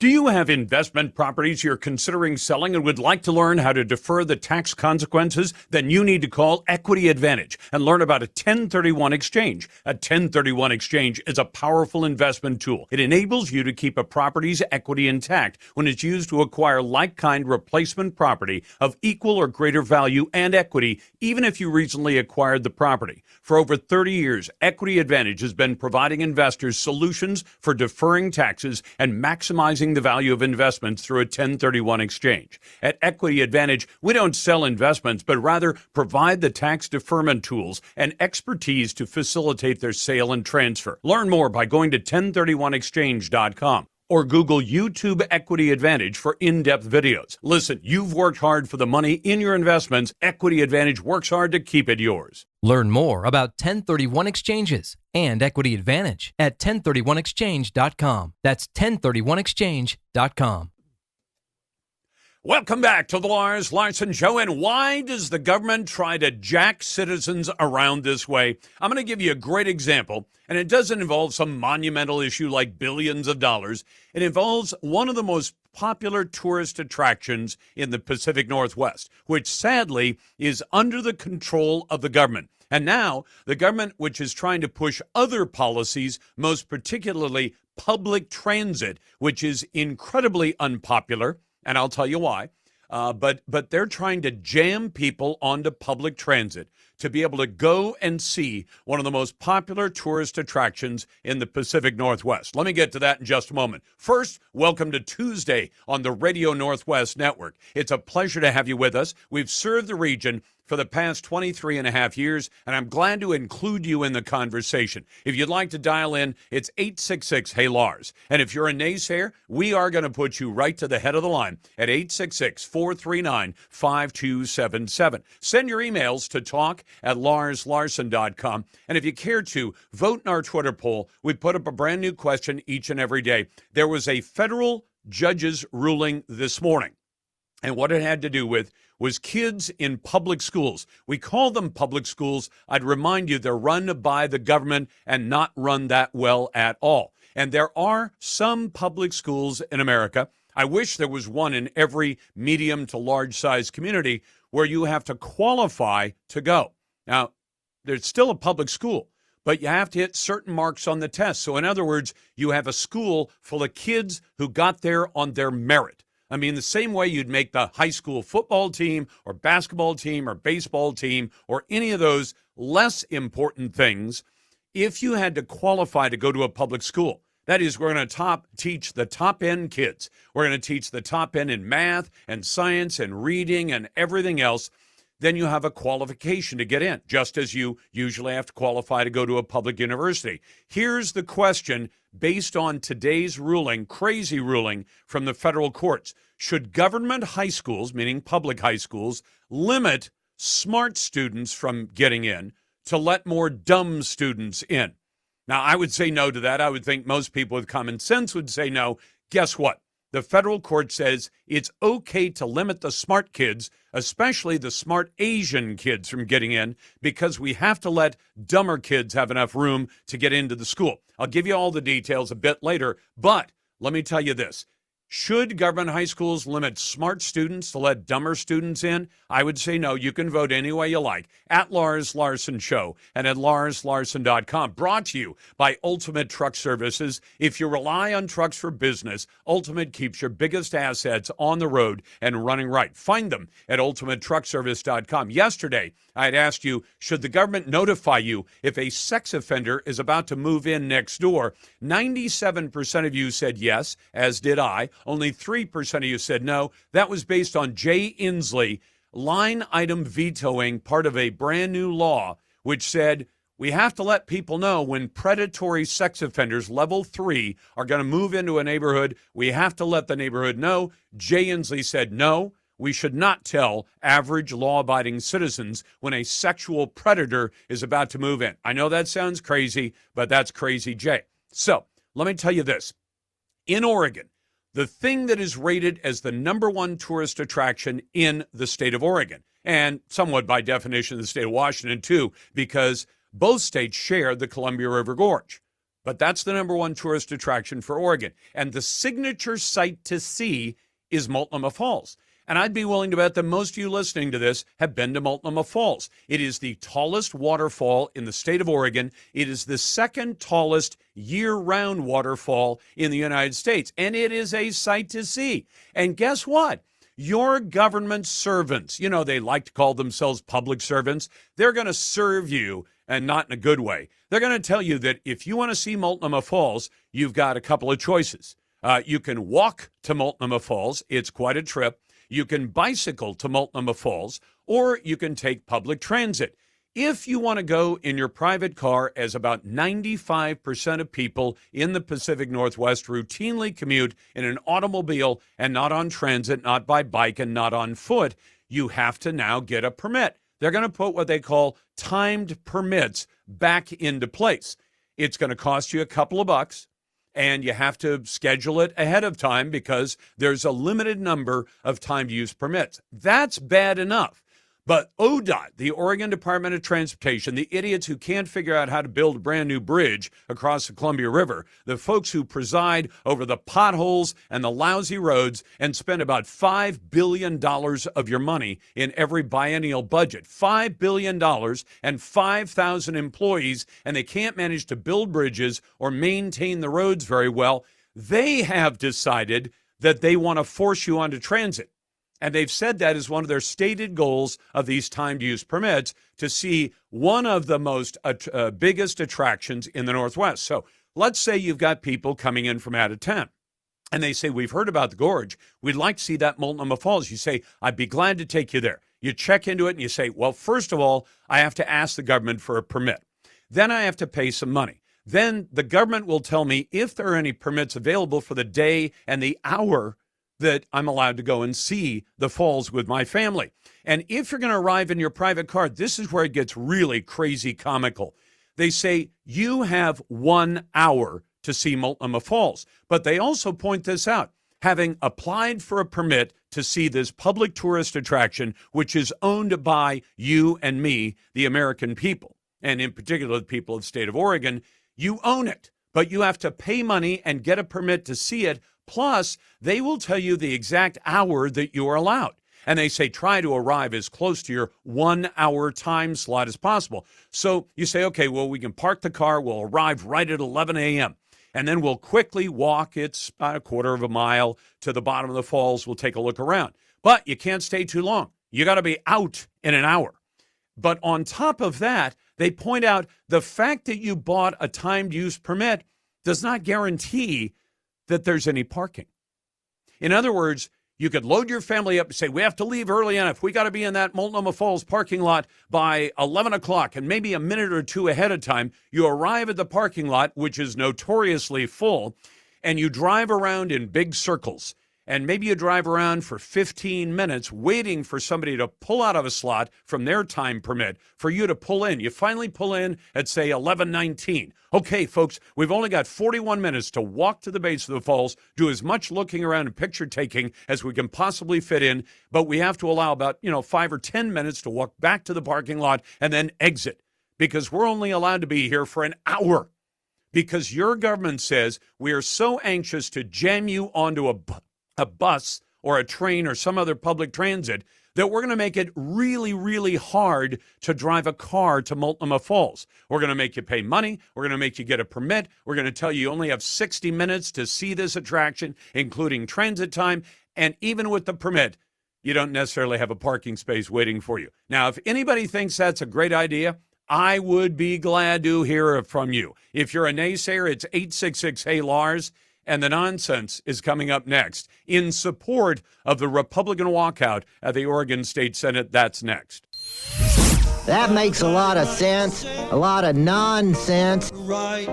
Do you have investment properties you're considering selling and would like to learn how to defer the tax consequences? Then you need to call Equity Advantage and learn about a 1031 exchange. A 1031 exchange is a powerful investment tool. It enables you to keep a property's equity intact when it's used to acquire like-kind replacement property of equal or greater value and equity, even if you recently acquired the property. For over 30 years, Equity Advantage has been providing investors solutions for deferring taxes and maximizing the value of investments through a 1031 exchange. At Equity Advantage, we don't sell investments, but rather provide the tax deferment tools and expertise to facilitate their sale and transfer. Learn more by going to 1031exchange.com. or Google YouTube Equity Advantage for in-depth videos. Listen, you've worked hard for the money in your investments. Equity Advantage works hard to keep it yours. Learn more about 1031 exchanges and Equity Advantage at 1031exchange.com. That's 1031exchange.com. Welcome back to the Lars Larson Show. And why does the government try to jack citizens around this way? I'm going to give you a great example, and it doesn't involve some monumental issue like billions of dollars. It involves one of the most popular tourist attractions in the Pacific Northwest, which sadly is under the control of the government. And now the government, which is trying to push other policies, most particularly public transit, which is incredibly unpopular, and I'll tell you why. But they're trying to jam people onto public transit to be able to go and see one of the most popular tourist attractions in the Pacific Northwest. Let me get to that in just a moment. First, welcome to Tuesday on the Radio Northwest Network. It's a pleasure to have you with us. We've served the region for the past 23 and a half years, and I'm glad to include you in the conversation. If you'd like to dial in, it's 866-HEY-LARS. And if you're a naysayer, we are going to put you right to the head of the line at 866-439-5277. Send your emails to talk@larslarson.com. And if you care to, vote in our Twitter poll. We put up a brand new question each and every day. There was a federal judge's ruling this morning, and what it had to do with was kids in public schools. We call them public schools. I'd remind you, they're run by the government and not run that well at all. And there are some public schools in America. I wish there was one in every medium to large size community where you have to qualify to go. Now, there's still a public school, but you have to hit certain marks on the test. So in other words, you have a school full of kids who got there on their merit. I mean, the same way you'd make the high school football team or basketball team or baseball team or any of those less important things, if you had to qualify to go to a public school. That is, we're going to teach the top-end kids. We're going to teach the top end in math and science and reading and everything else. Then you have a qualification to get in, just as you usually have to qualify to go to a public university. Here's the question based on today's ruling, crazy ruling from the federal courts. Should government high schools, meaning public high schools, limit smart students from getting in to let more dumb students in? Now, I would say no to that. I would think most people with common sense would say no. Guess what? The federal court says it's okay to limit the smart kids, especially the smart Asian kids, from getting in because we have to let dumber kids have enough room to get into the school. I'll give you all the details a bit later, but let me tell you this. Should government high schools limit smart students to let dumber students in? I would say no. You can vote any way you like at Lars Larson Show and at larslarson.com. Brought to you by Ultimate Truck Services. If you rely on trucks for business, Ultimate keeps your biggest assets on the road and running right. Find them at ultimatetruckservice.com. Yesterday, I had asked you, should the government notify you if a sex offender is about to move in next door? 97% of you said yes, as did I. Only 3% of you said no. That was based on Jay Inslee line item vetoing part of a brand new law which said we have to let people know when predatory sex offenders, level 3, are going to move into a neighborhood. We have to let the neighborhood know. Jay Inslee said no. We should not tell average law-abiding citizens when a sexual predator is about to move in. I know that sounds crazy, but that's crazy, Jay. So let me tell you this. In Oregon, the thing that is rated as the number one tourist attraction in the state of Oregon, and somewhat by definition the state of Washington too, because both states share the Columbia River Gorge. But that's the number one tourist attraction for Oregon. And the signature site to see is Multnomah Falls. And I'd be willing to bet that most of you listening to this have been to Multnomah Falls. It is the tallest waterfall in the state of Oregon. It is the second tallest year-round waterfall in the United States. And it is a sight to see. And guess what? Your government servants, they like to call themselves public servants. They're going to serve you, and not in a good way. They're going to tell you that if you want to see Multnomah Falls, you've got a couple of choices. You can walk to Multnomah Falls. It's quite a trip. You can bicycle to Multnomah Falls, or you can take public transit. If you want to go in your private car, as about 95% of people in the Pacific Northwest routinely commute in an automobile and not on transit, not by bike, and not on foot, you have to now get a permit. They're going to put what they call timed permits back into place. It's going to cost you a couple of bucks. And you have to schedule it ahead of time because there's a limited number of timed use permits. That's bad enough. But ODOT, the Oregon Department of Transportation, the idiots who can't figure out how to build a brand new bridge across the Columbia River, the folks who preside over the potholes and the lousy roads and spend about $5 billion of your money in every biennial budget, $5 billion and 5,000 employees, and they can't manage to build bridges or maintain the roads very well. They have decided that they want to force you onto transit. And they've said that is one of their stated goals of these timed use permits, to see one of the most biggest attractions in the Northwest. So let's say you've got people coming in from out of town, and they say, we've heard about the gorge. We'd like to see that Multnomah Falls. You say, I'd be glad to take you there. You check into it and you say, well, first of all, I have to ask the government for a permit. Then I have to pay some money. Then the government will tell me if there are any permits available for the day and the hour that I'm allowed to go and see the falls with my family. And if you're going to arrive in your private car, this is where it gets really crazy comical. They say you have 1 hour to see Multnomah Falls, but they also point this out. Having applied for a permit to see this public tourist attraction, which is owned by you and me, the American people, and in particular the people of the state of Oregon, you own it, but you have to pay money and get a permit to see it. Plus, they will tell you the exact hour that you are allowed. And they say try to arrive as close to your 1 hour time slot as possible. So you say, okay, well, we can park the car. We'll arrive right at 11 a.m. And then we'll quickly walk. It's about a quarter of a mile to the bottom of the falls. We'll take a look around. But you can't stay too long. You got to be out in an hour. But on top of that, they point out the fact that you bought a timed use permit does not guarantee that there's any parking. In other words, you could load your family up and say, we have to leave early enough. We got to be in that Multnomah Falls parking lot by 11 o'clock, and maybe a minute or two ahead of time. You arrive at the parking lot, which is notoriously full, and you drive around in big circles. And maybe you drive around for 15 minutes waiting for somebody to pull out of a slot from their time permit for you to pull in. You finally pull in at, say, 11:19. Okay, folks, we've only got 41 minutes to walk to the base of the falls, do as much looking around and picture taking as we can possibly fit in, but we have to allow about, 5 or 10 minutes to walk back to the parking lot and then exit, because we're only allowed to be here for an hour. Because your government says we are so anxious to jam you onto a bus or a train or some other public transit that we're going to make it really, really hard to drive a car to Multnomah Falls. We're going to make you pay money. We're going to make you get a permit. We're going to tell you only have 60 minutes to see this attraction, including transit time. And even with the permit, you don't necessarily have a parking space waiting for you. Now, if anybody thinks that's a great idea, I would be glad to hear from you. If you're a naysayer, it's 866-HEY-LARS. And the nonsense is coming up next. In support of the Republican walkout at the Oregon State Senate, that's next. That makes a lot of sense, a lot of nonsense. Right,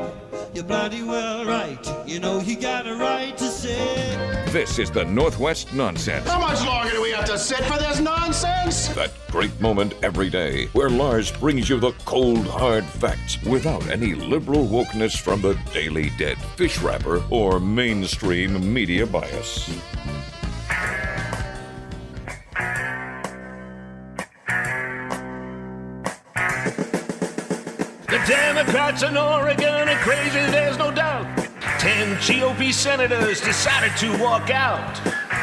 you're bloody well right. You know you got a right to say. This is the Northwest Nonsense. How much longer do we have to sit for this nonsense? That great moment every day where Lars brings you the cold, hard facts without any liberal wokeness from the Daily Dead, fish wrapper, or mainstream media bias. The Democrats in Oregon are crazy, there's no doubt. 10 GOP senators decided to walk out.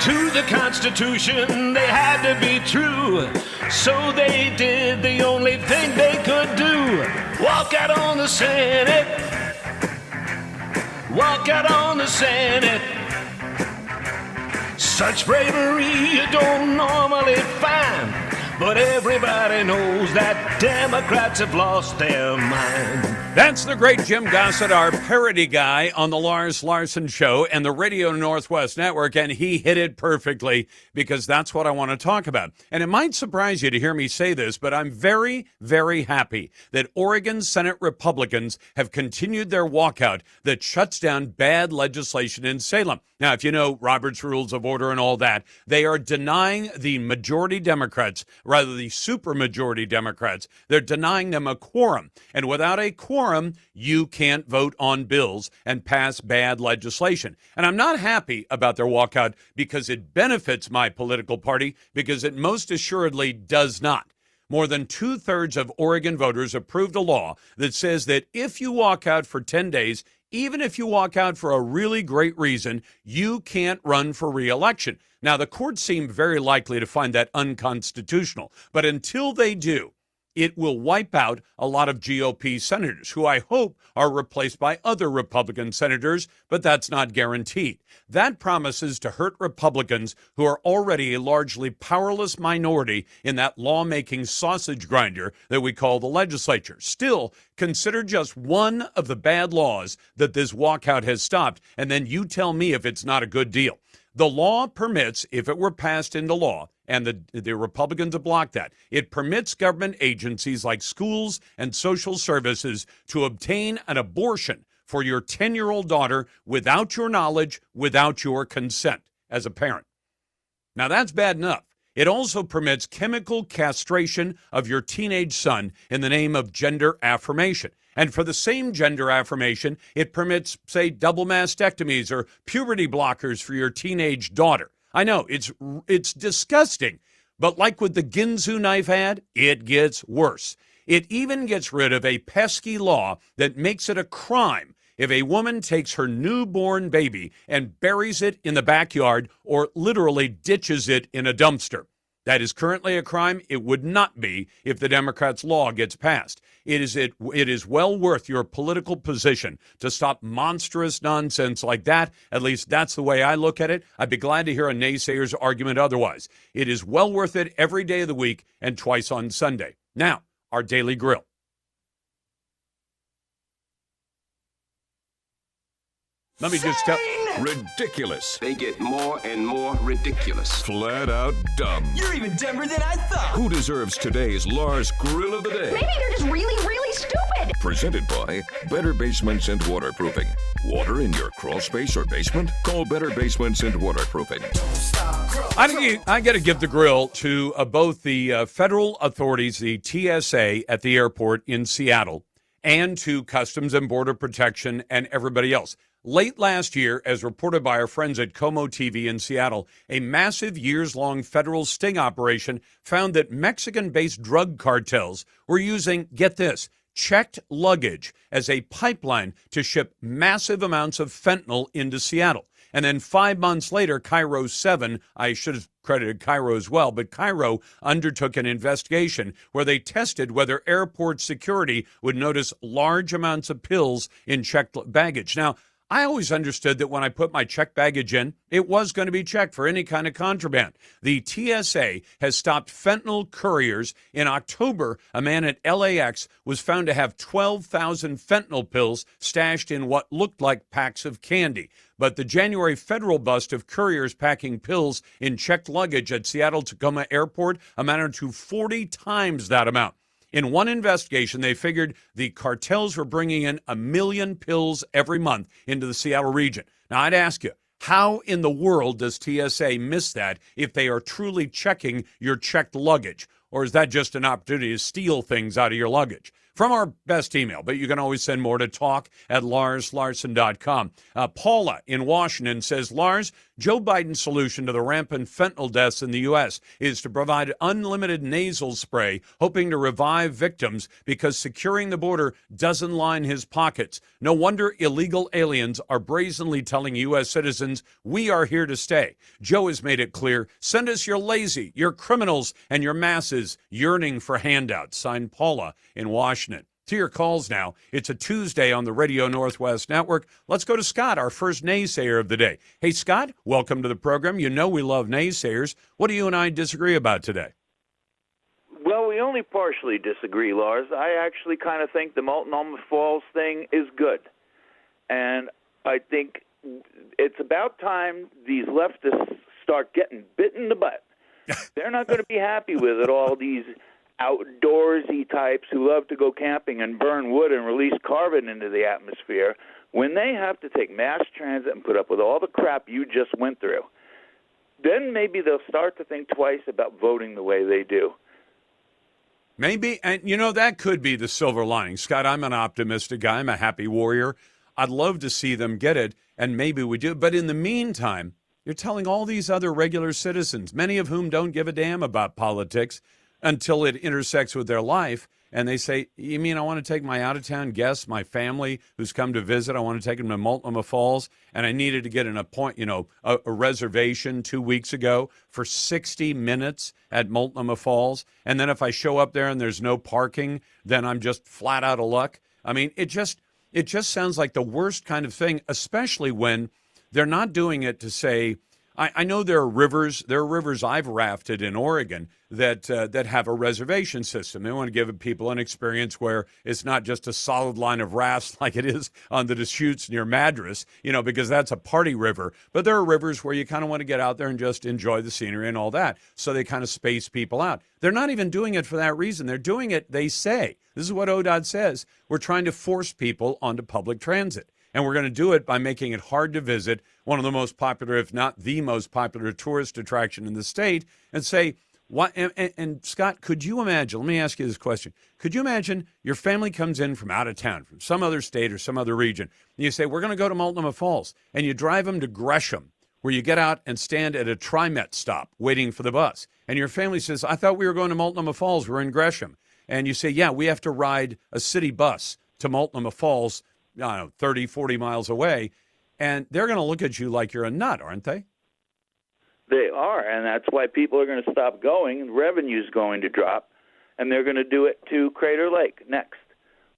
To the Constitution, they had to be true. So they did the only thing they could do. Walk out on the Senate. Walk out on the Senate. Such bravery you don't normally find. But everybody knows that Democrats have lost their mind. That's the great Jim Gossett, our parody guy on the Lars Larson Show and the Radio Northwest Network, and he hit it perfectly because that's what I want to talk about. And it might surprise you to hear me say this, but I'm very, very happy that Oregon Senate Republicans have continued their walkout that shuts down bad legislation in Salem. Now, if you know Robert's Rules of Order and all that, they are denying the majority Democrats, rather the supermajority Democrats, they're denying them a quorum. And without a quorum, you can't vote on bills and pass bad legislation. And I'm not happy about their walkout because it benefits my political party, because it most assuredly does not. More than 2/3 of Oregon voters approved a law that says that if you walk out for 10 days, even if you walk out for a really great reason, you can't run for re-election. Now, the courts seem very likely to find that unconstitutional, but until they do, it will wipe out a lot of GOP senators, who I hope are replaced by other Republican senators, but that's not guaranteed. That promises to hurt Republicans who are already a largely powerless minority in that lawmaking sausage grinder that we call the legislature. Still, consider just one of the bad laws that this walkout has stopped, and then you tell me if it's not a good deal. The law permits, if it were passed into law, and the Republicans have blocked that, it permits government agencies like schools and social services to obtain an abortion for your 10-year-old daughter without your knowledge, without your consent as a parent. Now, that's bad enough. It also permits chemical castration of your teenage son in the name of gender affirmation. And for the same gender affirmation, it permits, say, double mastectomies or puberty blockers for your teenage daughter. I know, it's disgusting, but like with the Ginsu knife ad, it gets worse. It even gets rid of a pesky law that makes it a crime if a woman takes her newborn baby and buries it in the backyard or literally ditches it in a dumpster. That is currently a crime. It would not be if the Democrats' law gets passed. It is well worth your political position to stop monstrous nonsense like that. At least that's the way I look at it. I'd be glad to hear a naysayer's argument otherwise. It is well worth it every day of the week and twice on Sunday. Now, our Daily Grill. Let me just tell... Ridiculous. They get more and more ridiculous. Flat out dumb. You're even dumber than I thought. Who deserves today's Lars Grill of the Day? Maybe they're just really, really stupid. Presented by Better Basements and Waterproofing. Water in your crawl space or basement? Call Better Basements and Waterproofing. I got to give the grill to both the federal authorities, the TSA at the airport in Seattle, and to Customs and Border Protection and everybody else. Late last year, as reported by our friends at Como TV in Seattle, a massive years-long federal sting operation found that Mexican-based drug cartels were using, get this, checked luggage as a pipeline to ship massive amounts of fentanyl into Seattle. And then 5 months later, Cairo 7, I should have credited Cairo as well, but Cairo undertook an investigation where they tested whether airport security would notice large amounts of pills in checked baggage. Now, I always understood that when I put my checked baggage in, it was going to be checked for any kind of contraband. The TSA has stopped fentanyl couriers. In October, a man at LAX was found to have 12,000 fentanyl pills stashed in what looked like packs of candy. But the January federal bust of couriers packing pills in checked luggage at Seattle-Tacoma Airport amounted to 40 times that amount. In one investigation, they figured the cartels were bringing in 1 million pills every month into the Seattle region. Now, I'd ask you, how in the world does TSA miss that if they are truly checking your checked luggage? Or is that just an opportunity to steal things out of your luggage? from our best email, but you can always send more to talk@larslarson.com. Paula in Washington says, Lars, Joe Biden's solution to the rampant fentanyl deaths in the U.S. is to provide unlimited nasal spray, hoping to revive victims because securing the border doesn't line his pockets. No wonder illegal aliens are brazenly telling U.S. citizens, we are here to stay. Joe has made it clear, send us your lazy, your criminals, and your masses yearning for handouts. Signed, Paula in Washington. To your calls now. It's a Tuesday on the Radio Northwest Network. Let's go to Scott, our first naysayer of the day. Hey, Scott, welcome to the program. You know we love naysayers. What do you and I disagree about today? Well, we only partially disagree, Lars. I actually kind of think the Multnomah Falls thing is good. And I think it's about time these leftists start getting bit in the butt. They're not going to be happy with it, all these outdoorsy types who love to go camping and burn wood and release carbon into the atmosphere, when they have to take mass transit and put up with all the crap you just went through. Then maybe they'll start to think twice about voting the way they do. Maybe, and that could be the silver lining. Scott, I'm an optimistic guy. I'm a happy warrior. I'd love to see them get it, and maybe we do. But in the meantime, you're telling all these other regular citizens, many of whom don't give a damn about politics, until it intersects with their life, and they say, you mean I want to take my out-of-town guests, my family who's come to visit, I want to take them to Multnomah Falls, and I needed to get a reservation 2 weeks ago for 60 minutes at Multnomah Falls, and then if I show up there and there's no parking, then I'm just flat out of luck? I mean, it just sounds like the worst kind of thing, especially when they're not doing it to say, I know there are rivers I've rafted in Oregon that have a reservation system. They want to give people an experience where it's not just a solid line of rafts like it is on the Deschutes near Madras, because that's a party river. But there are rivers where you kind of want to get out there and just enjoy the scenery and all that. So they kind of space people out. They're not even doing it for that reason. They're doing it, they say. This is what ODOT says. We're trying to force people onto public transit. And we're going to do it by making it hard to visit one of the most popular, if not the most popular tourist attraction in the state, and say, what? And Scott, could you imagine, let me ask you this question. Could you imagine your family comes in from out of town, from some other state or some other region, and you say, we're going to go to Multnomah Falls, and you drive them to Gresham, where you get out and stand at a TriMet stop waiting for the bus. And your family says, I thought we were going to Multnomah Falls. We're in Gresham. And you say, yeah, we have to ride a city bus to Multnomah Falls, 30, 40 miles away, and they're going to look at you like you're a nut, aren't they? They are, and that's why people are going to stop going, and revenue's going to drop, and they're going to do it to Crater Lake next.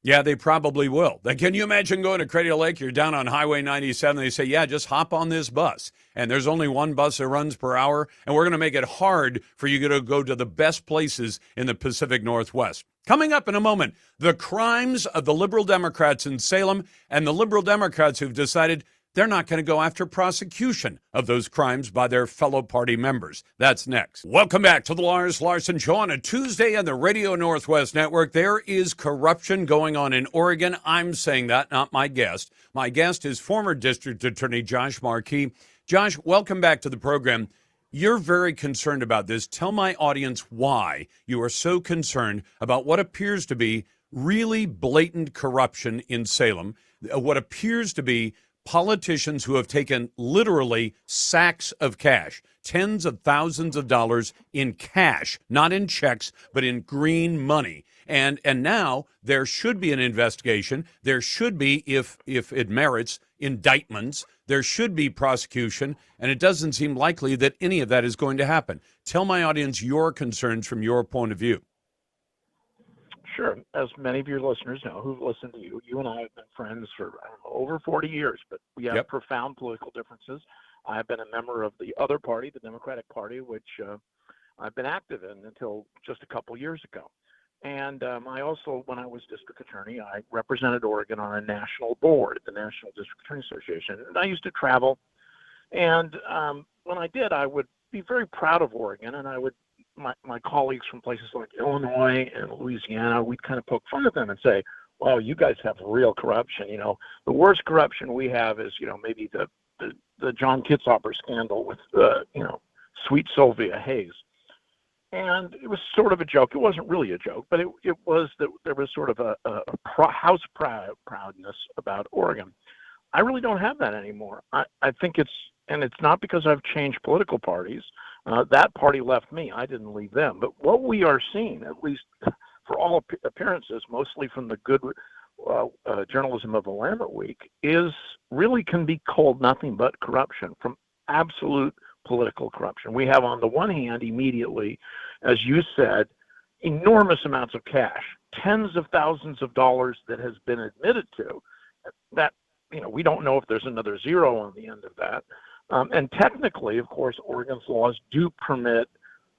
Yeah, they probably will. Can you imagine going to Crater Lake? You're down on Highway 97. They say, yeah, just hop on this bus. And there's only one bus that runs per hour. And we're going to make it hard for you to go to the best places in the Pacific Northwest. Coming up in a moment, the crimes of the liberal Democrats in Salem and the liberal Democrats who've decided they're not going to go after prosecution of those crimes by their fellow party members. That's next. Welcome back to the Lars Larson Show on a Tuesday on the Radio Northwest Network. There is corruption going on in Oregon. I'm saying that, not my guest. My guest is former District Attorney Josh Markey. Josh, welcome back to the program. You're very concerned about this. Tell my audience why you are so concerned about what appears to be really blatant corruption in Salem, what appears to be politicians who have taken literally sacks of cash, tens of thousands of dollars in cash, not in checks, but in green money. And now there should be an investigation. There should be, if it merits, indictments. There should be prosecution, and it doesn't seem likely that any of that is going to happen. Tell my audience your concerns from your point of view. Sure. As many of your listeners know who've listened to you, you and I have been friends for over 40 years, but we have profound political differences. I have been a member of the other party, the Democratic Party, which I've been active in until just a couple years ago. And I also, when I was district attorney, I represented Oregon on a national board, the National District Attorney Association. And I used to travel. And when I did, I would be very proud of Oregon, and I would my colleagues from places like Illinois and Louisiana, we'd kind of poke fun at them and say, well, you guys have real corruption. The worst corruption we have is, maybe the John Kitzhaber scandal with, sweet Sylvia Hayes. And it was sort of a joke. It wasn't really a joke, but it was that there was sort of a house proudness about Oregon. I really don't have that anymore. I think it's not because I've changed political parties. That party left me. I didn't leave them. But what we are seeing, at least for all appearances, mostly from the good journalism of Willamette Week, is really can be called nothing but corruption, from absolute political corruption. We have, on the one hand, immediately, as you said, enormous amounts of cash, tens of thousands of dollars that has been admitted to. That, we don't know if there's another zero on the end of that. And technically, of course, Oregon's laws do permit,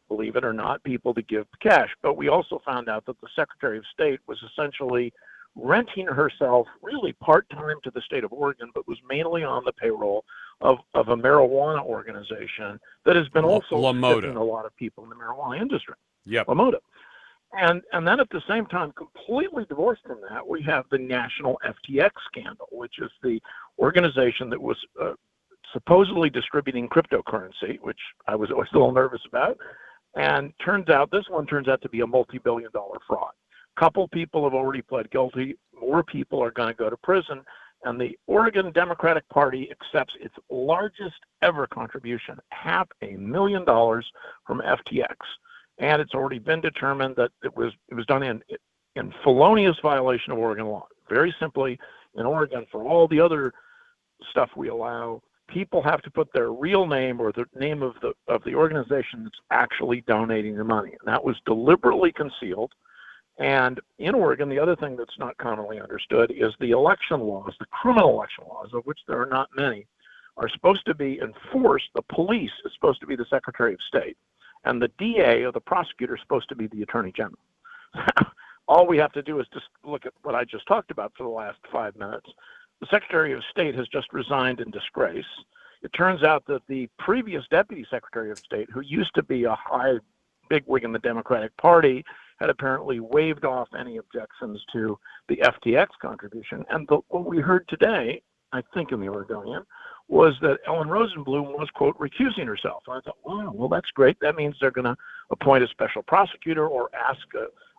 believe it or not, people to give cash. But we also found out that the Secretary of State was essentially renting herself really part-time to the state of Oregon, but was mainly on the payroll of a marijuana organization that has been also assisting a lot of people in the marijuana industry. Yep. LaModa. And then at the same time, completely divorced from that, we have the national FTX scandal, which is the organization that was supposedly distributing cryptocurrency, which I was still a little nervous about. And this one turns out to be a multi-billion-dollar fraud. A couple people have already pled guilty. More people are going to go to prison. And the Oregon Democratic Party accepts its largest ever contribution, $500,000 from FTX. And it's already been determined that it was done in felonious violation of Oregon law. Very simply, in Oregon, for all the other stuff we allow, people have to put their real name or the name of the organization that's actually donating the money. And that was deliberately concealed. And in Oregon, the other thing that's not commonly understood is the election laws, the criminal election laws, of which there are not many, are supposed to be enforced. The police is supposed to be the Secretary of State, and the DA or the prosecutor is supposed to be the Attorney General. All we have to do is just look at what I just talked about for the last 5 minutes. The Secretary of State has just resigned in disgrace. It turns out that the previous Deputy Secretary of State, who used to be a high bigwig in the Democratic Party, had apparently waived off any objections to the FTX contribution. And what we heard today, I think in the Oregonian, was that Ellen Rosenblum was, quote, recusing herself. And I thought, wow, well, that's great. That means they're going to appoint a special prosecutor or ask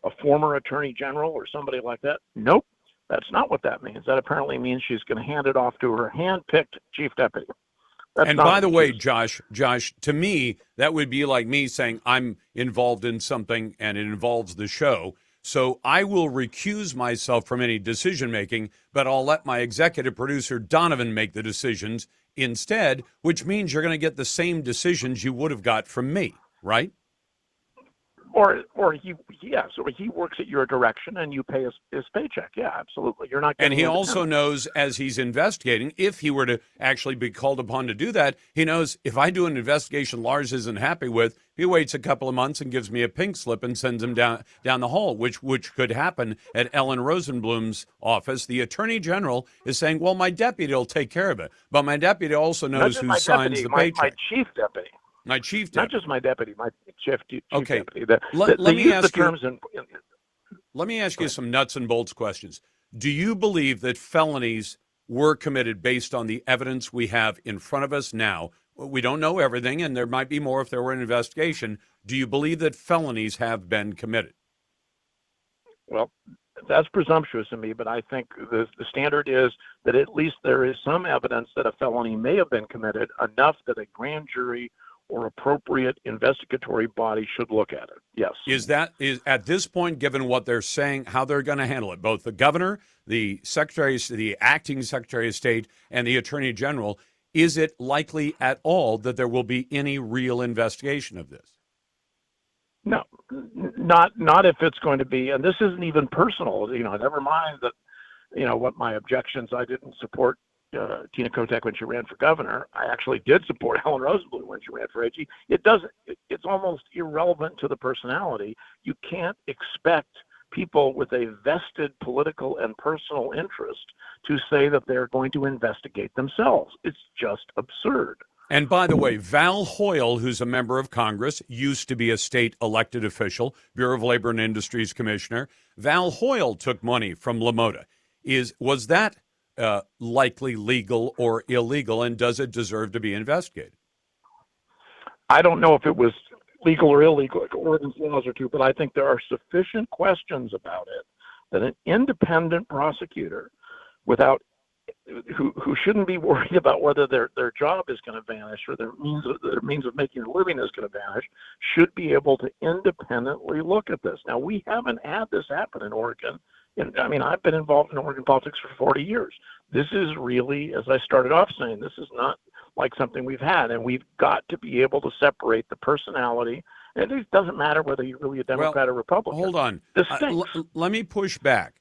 a former attorney general or somebody like that. Nope, that's not what that means. That apparently means she's going to hand it off to her hand-picked chief deputy. And by the way, Josh, to me, that would be like me saying I'm involved in something and it involves the show. So I will recuse myself from any decision making, but I'll let my executive producer, Donovan, make the decisions instead, which means you're going to get the same decisions you would have got from me, right? Or he works at your direction and you pay his paycheck. Yeah, absolutely. You're not. And he also knows, as he's investigating, if he were to actually be called upon to do that, he knows if I do an investigation Lars isn't happy with, he waits a couple of months and gives me a pink slip and sends him down the hall, which could happen at Ellen Rosenblum's office. The Attorney General is saying, well, my deputy will take care of it. But my deputy also knows who signs the paycheck. My chief deputy. My chief deputy. Not just my deputy, my chief okay. deputy. Let me ask you some nuts and bolts questions. Do you believe that felonies were committed based on the evidence we have in front of us now? We don't know everything, and there might be more if there were an investigation. Do you believe that felonies have been committed? Well, that's presumptuous of me, but I think the standard is that at least there is some evidence that a felony may have been committed, enough that a grand jury or appropriate investigatory body should look at it. Yes. Is at this point, given what they're saying, how they're going to handle it, both the governor, the acting Secretary of State, and the Attorney General, is it likely at all that there will be any real investigation of this? No, not if it's going to be, and this isn't even personal, never mind that, what my objections, I didn't support Tina Kotek when she ran for governor. I actually did support Ellen Rosenblum when she ran for AG. It's almost irrelevant to the personality. You can't expect people with a vested political and personal interest to say that they're going to investigate themselves. It's just absurd. And by the way, Val Hoyle, who's a member of Congress, used to be a state elected official, Bureau of Labor and Industries commissioner. Val Hoyle took money from LaModa. Was that likely legal or illegal, and does it deserve to be investigated? I don't know if it was legal or illegal, like Oregon's laws are too, but I think there are sufficient questions about it that an independent prosecutor, who shouldn't be worried about whether their job is going to vanish or their means of making a living is going to vanish, should be able to independently look at this. Now, we haven't had this happen in Oregon. I've been involved in Oregon politics for 40 years. This is really, as I started off saying, this is not like something we've had, and we've got to be able to separate the personality. And it doesn't matter whether you're really a Democrat or Republican. Hold on. This stinks. Let me push back.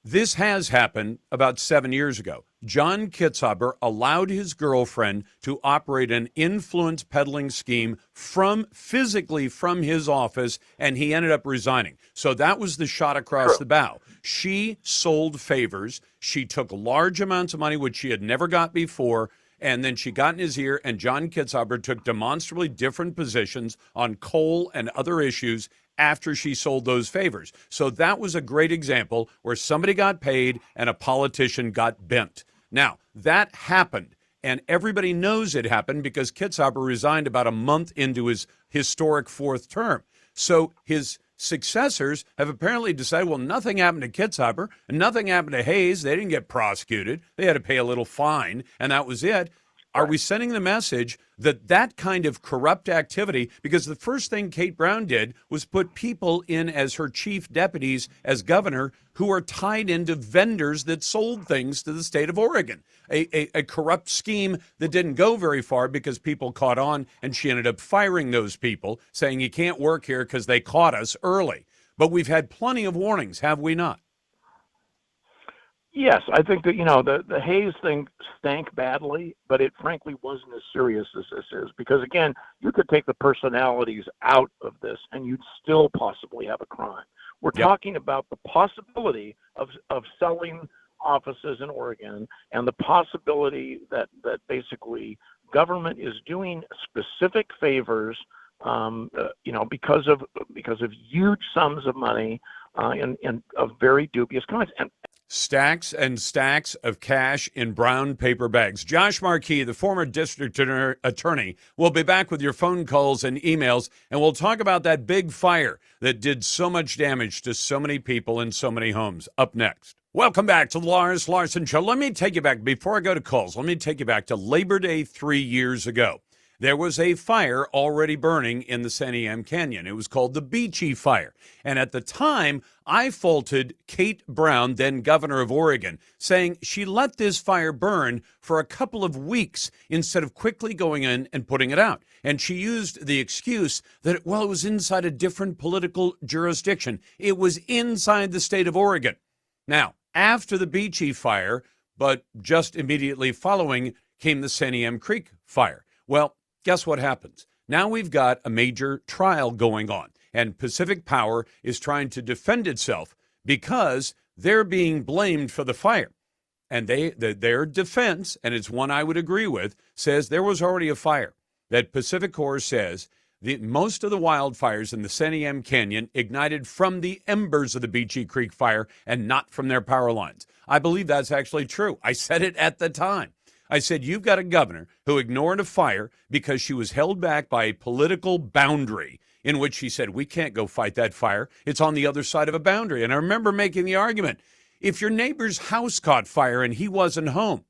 This has happened about 7 years ago. John Kitzhaber allowed his girlfriend to operate an influence peddling scheme physically from his office, and he ended up resigning. So that was the shot across the bow. She sold favors. She took large amounts of money, which she had never got before, and then she got in his ear, and John Kitzhaber took demonstrably different positions on coal and other issues after she sold those favors. So that was a great example where somebody got paid and a politician got bent. Now, that happened, and everybody knows it happened because Kitzhaber resigned about a month into his historic fourth term. So his successors have apparently decided, well, nothing happened to Kitzhaber, and nothing happened to Hayes. They didn't get prosecuted. They had to pay a little fine, and that was it. Are we sending the message that kind of corrupt activity, because the first thing Kate Brown did was put people in as her chief deputies as governor who are tied into vendors that sold things to the state of Oregon, a corrupt scheme that didn't go very far because people caught on, and she ended up firing those people, saying you can't work here because they caught us early. But we've had plenty of warnings, have we not? Yes, I think that, the Hayes thing stank badly, but it frankly wasn't as serious as this is. Because, again, you could take the personalities out of this and you'd still possibly have a crime. We're talking about the possibility of selling offices in Oregon and the possibility that basically government is doing specific favors, because of huge sums of money and of very dubious kinds. And stacks and stacks of cash in brown paper bags. Josh Markey, the former district attorney, will be back with your phone calls and emails, and we'll talk about that big fire that did so much damage to so many people in so many homes. Up next. Welcome back to the Lars Larson Show. Let me take you back, before I go to calls, let me take you back to Labor Day 3 years ago. There was a fire already burning in the Santiam Canyon. It was called the Beachy Fire. And at the time, I faulted Kate Brown, then governor of Oregon, saying she let this fire burn for a couple of weeks instead of quickly going in and putting it out. And she used the excuse that, it was inside a different political jurisdiction. It was inside the state of Oregon. Now, after the Beachy Fire, but just immediately following, came the Santiam Creek Fire. Well, guess what happens? Now we've got a major trial going on, and Pacific Power is trying to defend itself because they're being blamed for the fire. And their defense, and it's one I would agree with, says there was already a fire. That Pacific Corps says most of the wildfires in the Santiam Canyon ignited from the embers of the Beachy Creek Fire and not from their power lines. I believe that's actually true. I said it at the time. I said, you've got a governor who ignored a fire because she was held back by a political boundary in which she said, we can't go fight that fire. It's on the other side of a boundary. And I remember making the argument, if your neighbor's house caught fire and he wasn't home,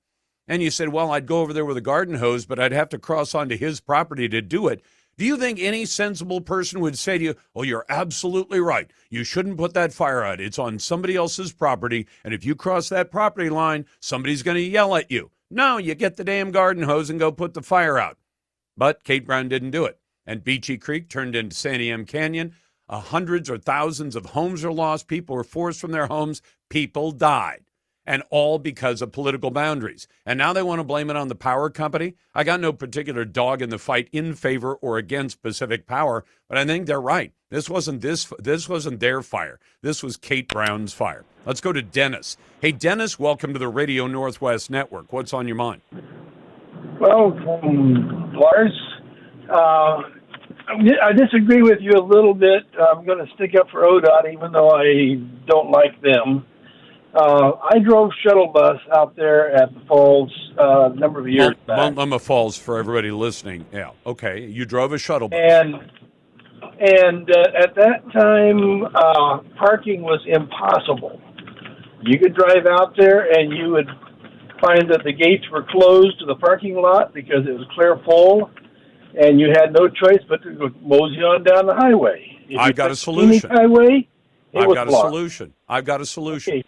and you said, well, I'd go over there with a garden hose, but I'd have to cross onto his property to do it. Do you think any sensible person would say to you, oh, you're absolutely right. You shouldn't put that fire out. It's on somebody else's property. And if you cross that property line, somebody's going to yell at you. No, you get the damn garden hose and go put the fire out. But Kate Brown didn't do it. And Beachy Creek turned into Santiam Canyon. Hundreds or thousands of homes are lost. People were forced from their homes. People died. And all because of political boundaries. And now they want to blame it on the power company. I got no particular dog in the fight in favor or against Pacific Power, but I think they're right. This wasn't their fire. This was Kate Brown's fire. Let's go to Dennis. Hey, Dennis, welcome to the Radio Northwest Network. What's on your mind? Well, Lars, I disagree with you a little bit. I'm going to stick up for ODOT, even though I don't like them. I drove shuttle bus out there at the falls a number of years back. Multnomah Falls, for everybody listening. Yeah, okay. You drove a shuttle bus. And And at that time, parking was impossible. You could drive out there and you would find that the gates were closed to the parking lot because it was clear full, and you had no choice but to go mosey on down the highway. I've got a solution. Highway, I've got a solution. Okay.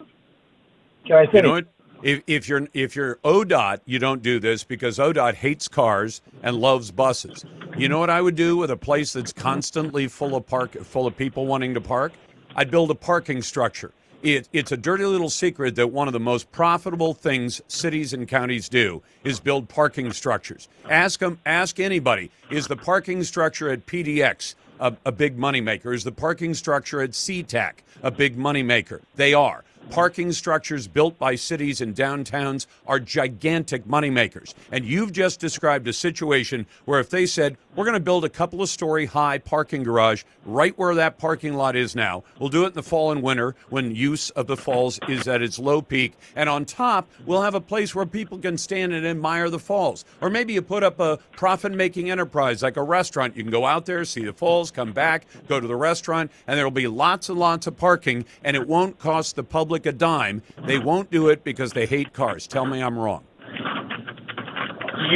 Can I finish? You know what? If you're ODOT, you don't do this because ODOT hates cars and loves buses. You know what I would do with a place that's constantly full of people wanting to park? I'd build a parking structure. It's a dirty little secret that one of the most profitable things cities and counties do is build parking structures. Ask anybody, is the parking structure at PDX a big moneymaker? Is the parking structure at SeaTac a big moneymaker? They are. Parking structures built by cities and downtowns are gigantic moneymakers. And you've just described a situation where if they said, we're going to build a couple of story high parking garage right where that parking lot is now. We'll do it in the fall and winter when use of the falls is at its low peak. And on top, we'll have a place where people can stand and admire the falls. Or maybe you put up a profit-making enterprise like a restaurant. You can go out there, see the falls, come back, go to the restaurant, and there will be lots and lots of parking, and it won't cost the public a dime. They won't do it because they hate cars. Tell me I'm wrong.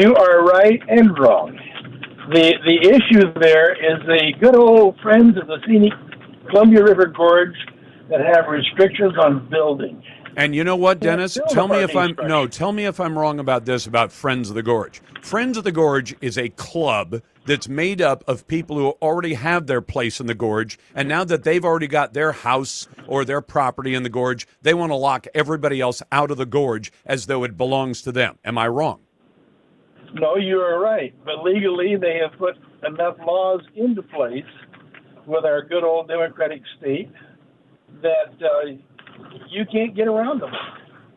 You are right and wrong. The issue there is the good old friends of the scenic Columbia River Gorge that have restrictions on building. And you know what, Dennis? Tell me if I'm wrong about this about Friends of the Gorge. Friends of the Gorge is a club that's made up of people who already have their place in the gorge, and now that they've already got their house or their property in the gorge, they want to lock everybody else out of the gorge as though it belongs to them. Am I wrong? No, you are right. But legally, they have put enough laws into place with our good old democratic state that you can't get around them.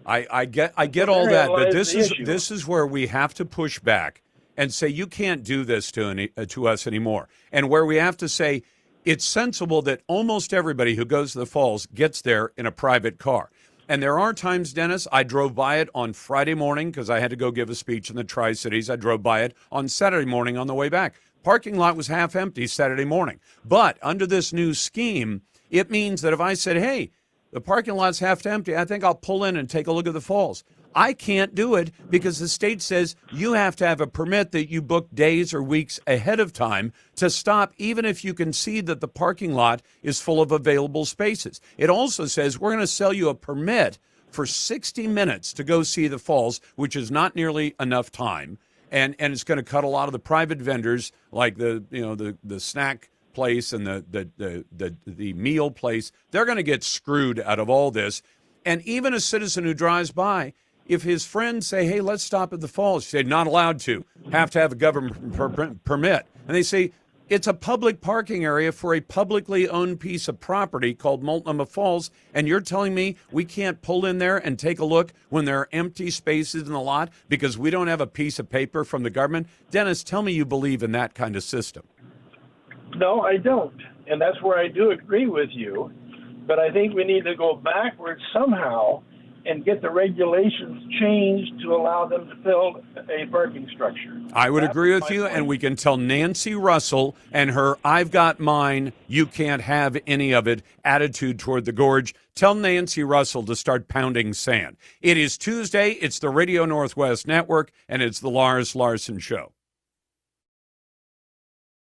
I get all that, but this is where we have to push back and say you can't do this to us anymore. And where we have to say it's sensible that almost everybody who goes to the falls gets there in a private car. And there are times, Dennis, I drove by it on Friday morning because I had to go give a speech in the Tri-Cities. I drove by it on Saturday morning on the way back. Parking lot was half empty Saturday morning. But under this new scheme, it means that if I said, hey, the parking lot's half empty, I think I'll pull in and take a look at the falls. I can't do it because the state says you have to have a permit that you book days or weeks ahead of time to stop, even if you can see that the parking lot is full of available spaces. It also says we're going to sell you a permit for 60 minutes to go see the falls, which is not nearly enough time. And it's going to cut a lot of the private vendors like the snack place and the meal place. They're going to get screwed out of all this. And even a citizen who drives by, if his friends say, hey, let's stop at the falls, you say, not allowed to, have a government permit. And they say, it's a public parking area for a publicly owned piece of property called Multnomah Falls, and you're telling me we can't pull in there and take a look when there are empty spaces in the lot because we don't have a piece of paper from the government? Dennis, tell me you believe in that kind of system. No, I don't. And that's where I do agree with you. But I think we need to go backwards somehow and get the regulations changed to allow them to build a parking structure. I would agree with you, and we can tell Nancy Russell and her I've got mine, you can't have any of it attitude toward the gorge. Tell Nancy Russell to start pounding sand. It is Tuesday, it's the Radio Northwest Network, and it's the Lars Larson Show.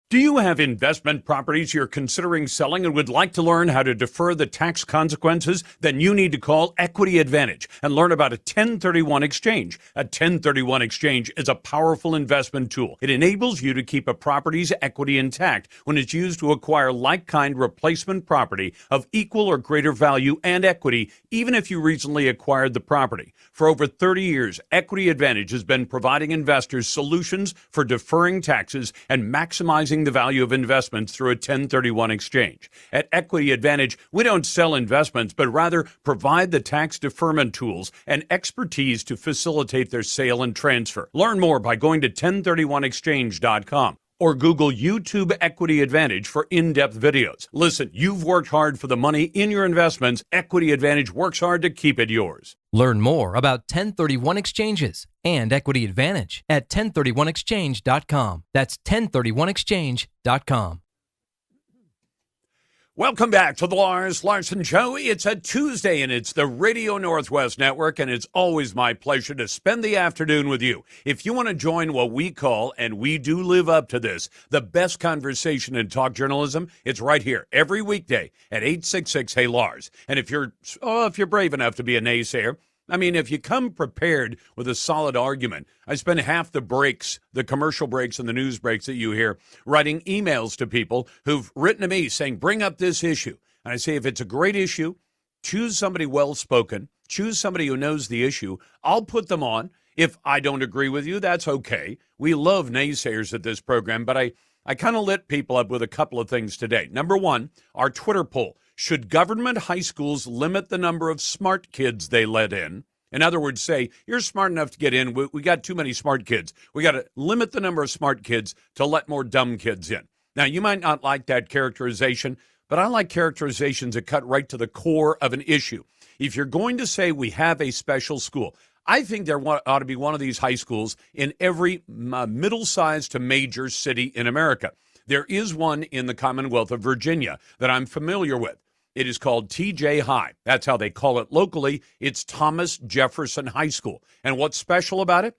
Do you have investment properties you're considering selling and would like to learn how to defer the tax consequences? Then you need to call Equity Advantage and learn about a 1031 exchange. A 1031 exchange is a powerful investment tool. It enables you to keep a property's equity intact when it's used to acquire like-kind replacement property of equal or greater value and equity, even if you recently acquired the property. For over 30 years, Equity Advantage has been providing investors solutions for deferring taxes and maximizing the value of investments through a 1031 exchange. At Equity Advantage, we don't sell investments, but rather provide the tax deferment tools and expertise to facilitate their sale and transfer. Learn more by going to 1031exchange.com. or Google YouTube Equity Advantage for in-depth videos. Listen, you've worked hard for the money in your investments. Equity Advantage works hard to keep it yours. Learn more about 1031 exchanges and Equity Advantage at 1031exchange.com. That's 1031exchange.com. Welcome back to the Lars Larson Show. It's a Tuesday, and it's the Radio Northwest Network, and it's always my pleasure to spend the afternoon with you. If you want to join what we call, and we do live up to this, the best conversation in talk journalism, it's right here every weekday at 866-HEY-LARS. And if you're brave enough to be a naysayer, I mean, if you come prepared with a solid argument, I spend half the breaks, the commercial breaks and the news breaks that you hear, writing emails to people who've written to me saying, bring up this issue. And I say, if it's a great issue, choose somebody well-spoken, choose somebody who knows the issue. I'll put them on. If I don't agree with you, that's okay. We love naysayers at this program, but I kind of lit people up with a couple of things today. Number one, our Twitter poll. Should government high schools limit the number of smart kids they let in? In other words, say, you're smart enough to get in. We got too many smart kids. We got to limit the number of smart kids to let more dumb kids in. Now, you might not like that characterization, but I like characterizations that cut right to the core of an issue. If you're going to say we have a special school, I think there ought to be one of these high schools in every middle-sized to major city in America. There is one in the Commonwealth of Virginia that I'm familiar with. It is called TJ High. That's how they call it locally. It's Thomas Jefferson High School. And what's special about it?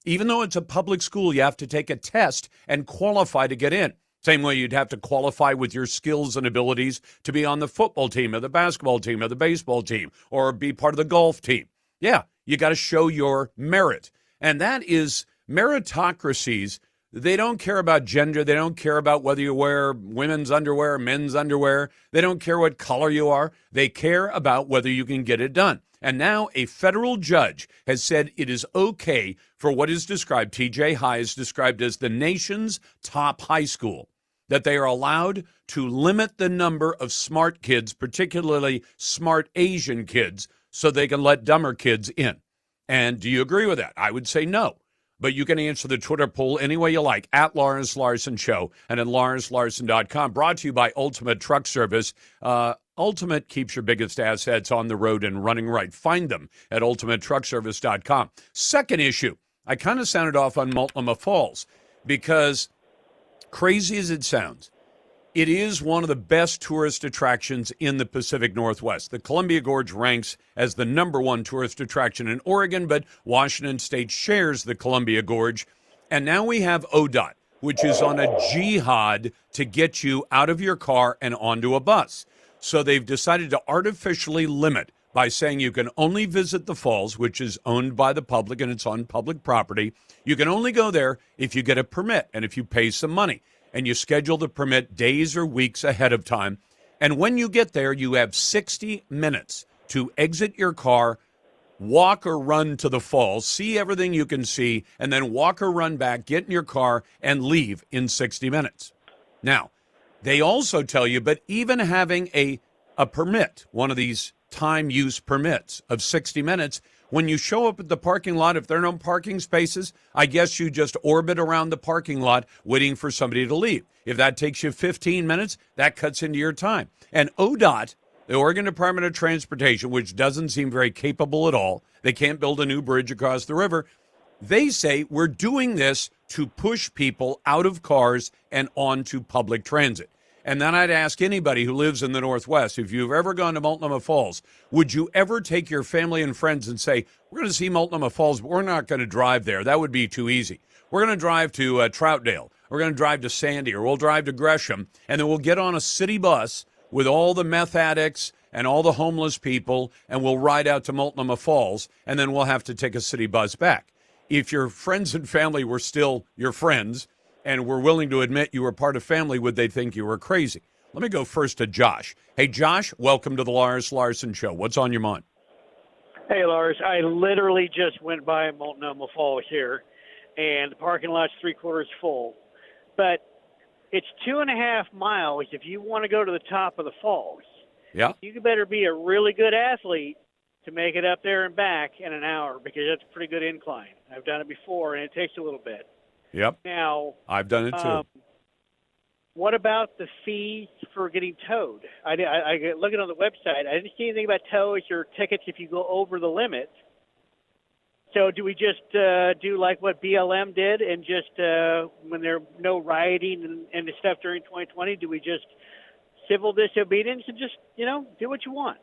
Even though it's a public school, you have to take a test and qualify to get in. Same way you'd have to qualify with your skills and abilities to be on the football team or the basketball team or the baseball team or be part of the golf team. Yeah, you got to show your merit. And that is meritocracies. They don't care about gender. They don't care about whether you wear women's underwear, men's underwear. They don't care what color you are. They care about whether you can get it done. And now a federal judge has said it is okay for what is described, TJ High is described as the nation's top high school, that they are allowed to limit the number of smart kids, particularly smart Asian kids, so they can let dumber kids in. And do you agree with that? I would say no. But you can answer the Twitter poll any way you like, at Lars Larson Show and at LarsLarson.com. Brought to you by Ultimate Truck Service. Ultimate keeps your biggest assets on the road and running right. Find them at UltimateTruckService.com. Second issue, I kind of sounded off on Multnomah Falls because, crazy as it sounds, it is one of the best tourist attractions in the Pacific Northwest. The Columbia Gorge ranks as the number one tourist attraction in Oregon, but Washington State shares the Columbia Gorge. And now we have ODOT, which is on a jihad to get you out of your car and onto a bus. So they've decided to artificially limit by saying you can only visit the falls, which is owned by the public and it's on public property. You can only go there if you get a permit and if you pay some money. And you schedule the permit days or weeks ahead of time. And when you get there, you have 60 minutes to exit your car, walk or run to the falls, see everything you can see, and then walk or run back, get in your car, and leave in 60 minutes. Now, they also tell you, but even having a permit, one of these time use permits of 60 minutes, when you show up at the parking lot, if there are no parking spaces, I guess you just orbit around the parking lot waiting for somebody to leave. If that takes you 15 minutes, that cuts into your time. And ODOT, the Oregon Department of Transportation, which doesn't seem very capable at all, they can't build a new bridge across the river, they say we're doing this to push people out of cars and onto public transit. And then I'd ask anybody who lives in the Northwest, if you've ever gone to Multnomah Falls, would you ever take your family and friends and say, we're going to see Multnomah Falls, but we're not going to drive there. That would be too easy. We're going to drive to Troutdale. We're going to drive to Sandy, or we'll drive to Gresham, and then we'll get on a city bus with all the meth addicts and all the homeless people, and we'll ride out to Multnomah Falls, and then we'll have to take a city bus back. If your friends and family were still your friends, and were willing to admit you were part of family, would they think you were crazy? Let me go first to Josh. Hey, Josh, welcome to the Lars Larson Show. What's on your mind? Hey, Lars. I literally just went by Multnomah Falls here, and the parking lot's three-quarters full. But it's 2.5 miles if you want to go to the top of the falls. Yeah. You better be a really good athlete to make it up there and back in an hour, because that's a pretty good incline. I've done it before, and it takes a little bit. Yep. Now, I've done it too. What about the fee for getting towed? I looking on the website, I didn't see anything about tows or tickets if you go over the limit. So do we just do like what BLM did, and just when there's no rioting and the stuff during 2020, do we just civil disobedience and just, do what you want.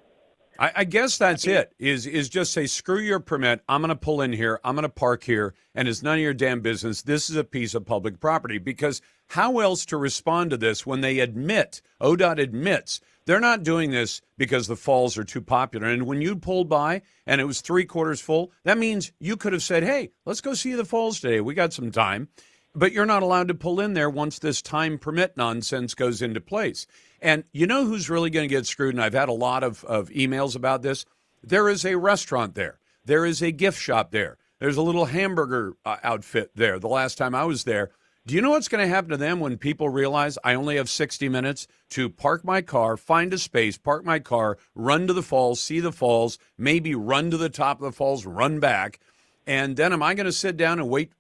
I guess that's it, is just say, screw your permit. I'm going to pull in here. I'm going to park here. And it's none of your damn business. This is a piece of public property. Because how else to respond to this when they admit, ODOT admits, they're not doing this because the falls are too popular. And when you pulled by and it was 3/4 full, that means you could have said, hey, let's go see the falls today. We got some time. But you're not allowed to pull in there once this time permit nonsense goes into place. And you know who's really going to get screwed? And I've had a lot of emails about this. There is a restaurant there. There is a gift shop there. There's a little hamburger outfit there the last time I was there. Do you know what's going to happen to them when people realize I only have 60 minutes to park my car, find a space, park my car, run to the falls, see the falls, maybe run to the top of the falls, run back, and then am I going to sit down and wait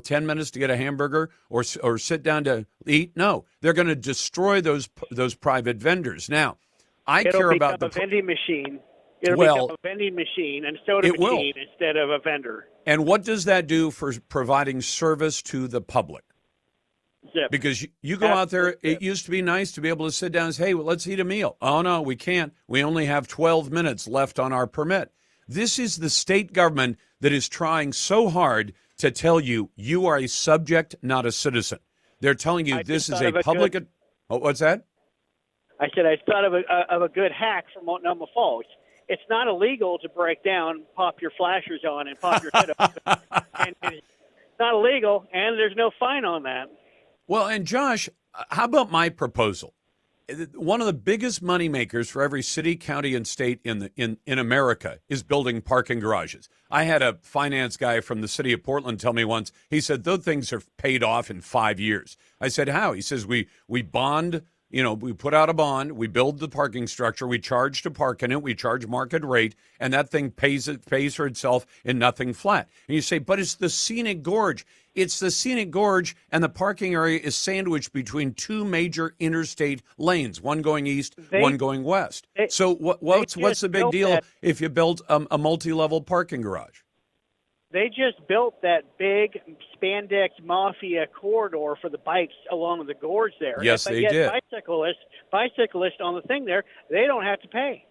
10 minutes to get a hamburger or sit down to eat? No, they're going to destroy those private vendors. Now, It'll care about the vending machine. It'll become a vending machine and soda machine instead of a vendor. And what does that do for providing service to the public? Zip. Because you go out there, it used to be nice to be able to sit down and say, hey, well, let's eat a meal. Oh, no, we can't. We only have 12 minutes left on our permit. This is the state government that is trying so hard to tell you you are a subject, not a citizen. They're telling you this is a public. What's that? I said I thought of a good hack from Multnomah Falls. It's not illegal to break down, pop your flashers on, and pop your head up. And it's not illegal, and there's no fine on that. Well, and Josh, how about my proposal? One of the biggest moneymakers for every city, county, and state in America is building parking garages. I had a finance guy from the city of Portland tell me once, he said, those things are paid off in 5 years. I said, how? He says, we bond, we put out a bond, we build the parking structure, we charge to park in it, we charge market rate, and that thing pays for itself in nothing flat. And you say, but it's the scenic gorge. It's the scenic gorge, and the parking area is sandwiched between two major interstate lanes, one going east, one going west. So what's the big deal if you build a multi-level parking garage? They just built that big spandex mafia corridor for the bikes along the gorge there. Yes, they did. Bicyclists on the thing there, they don't have to pay.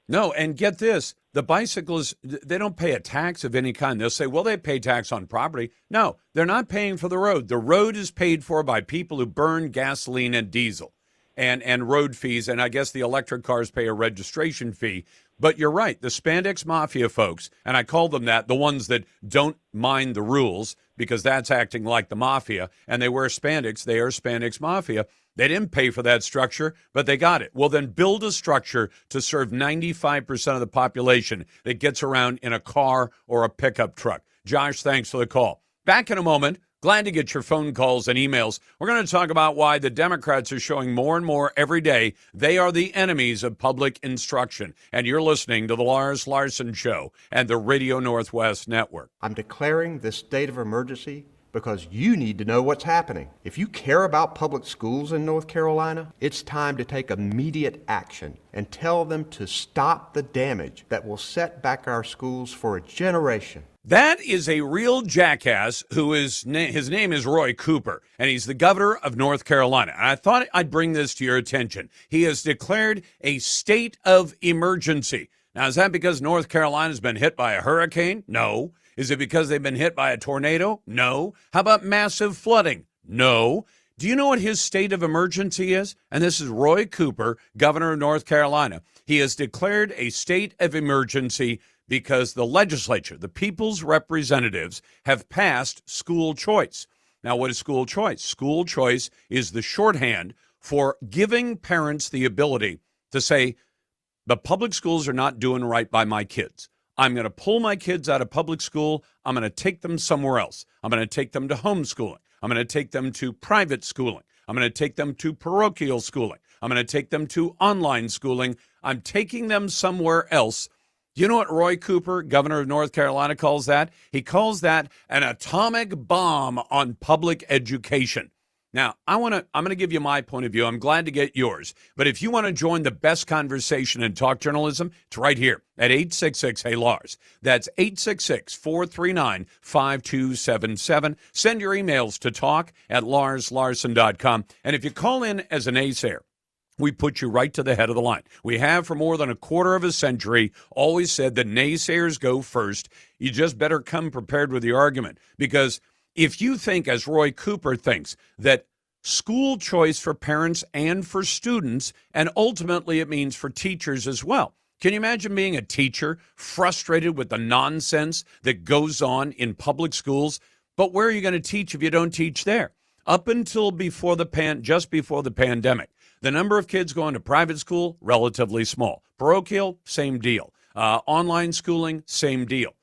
No, and get this, the bicyclists, they don't pay a tax of any kind. They'll say, well, they pay tax on property. No, they're not paying for the road. The road is paid for by people who burn gasoline and diesel and road fees, and I guess the electric cars pay a registration fee. But you're right, the spandex mafia folks, and I call them that, the ones that don't mind the rules because that's acting like the mafia, and they wear spandex, they are spandex mafia. They didn't pay for that structure, but they got it. Well, then build a structure to serve 95% of the population that gets around in a car or a pickup truck. Josh, thanks for the call. Back in a moment. Glad to get your phone calls and emails. We're going to talk about why the Democrats are showing more and more every day they are the enemies of public instruction. And you're listening to the Lars Larson Show and the Radio Northwest Network. I'm declaring this state of emergency because you need to know what's happening. If you care about public schools in North Carolina, it's time to take immediate action and tell them to stop the damage that will set back our schools for a generation. That is a real jackass who is, his name is Roy Cooper, and he's the governor of North Carolina. And I thought I'd bring this to your attention. He has declared a state of emergency. Now, is that because North Carolina's been hit by a hurricane? No. Is it because they've been hit by a tornado? No. How about massive flooding? No. Do you know what his state of emergency is? And this is Roy Cooper, governor of North Carolina. He has declared a state of emergency because the legislature, the people's representatives, have passed school choice. Now, what is school choice? School choice is the shorthand for giving parents the ability to say, the public schools are not doing right by my kids. I'm going to pull my kids out of public school. I'm going to take them somewhere else. I'm going to take them to homeschooling. I'm going to take them to private schooling. I'm going to take them to parochial schooling. I'm going to take them to online schooling. I'm taking them somewhere else. You know what Roy Cooper, governor of North Carolina, calls that? He calls that an atomic bomb on public education. Now, I'm going to give you my point of view. I'm glad to get yours. But if you want to join the best conversation in talk journalism, it's right here at 866-HEY-LARS. That's 866-439-5277. Send your emails to talk@larslarson.com. And if you call in as a naysayer, we put you right to the head of the line. We have for more than a quarter of a century always said that naysayers go first. You just better come prepared with the argument, because if you think, as Roy Cooper thinks, that school choice for parents and for students, and ultimately it means for teachers as well. Can you imagine being a teacher frustrated with the nonsense that goes on in public schools? But where are you going to teach if you don't teach there? Up until just before the pandemic, the number of kids going to private school, relatively small. Parochial, same deal. Online schooling, same deal.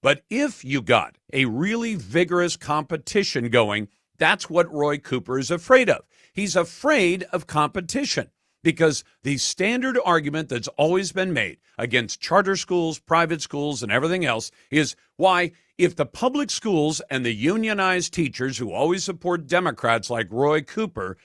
But if you got a really vigorous competition going, that's what Roy Cooper is afraid of. He's afraid of competition, because the standard argument that's always been made against charter schools, private schools, and everything else is why, if the public schools and the unionized teachers who always support Democrats like Roy Cooper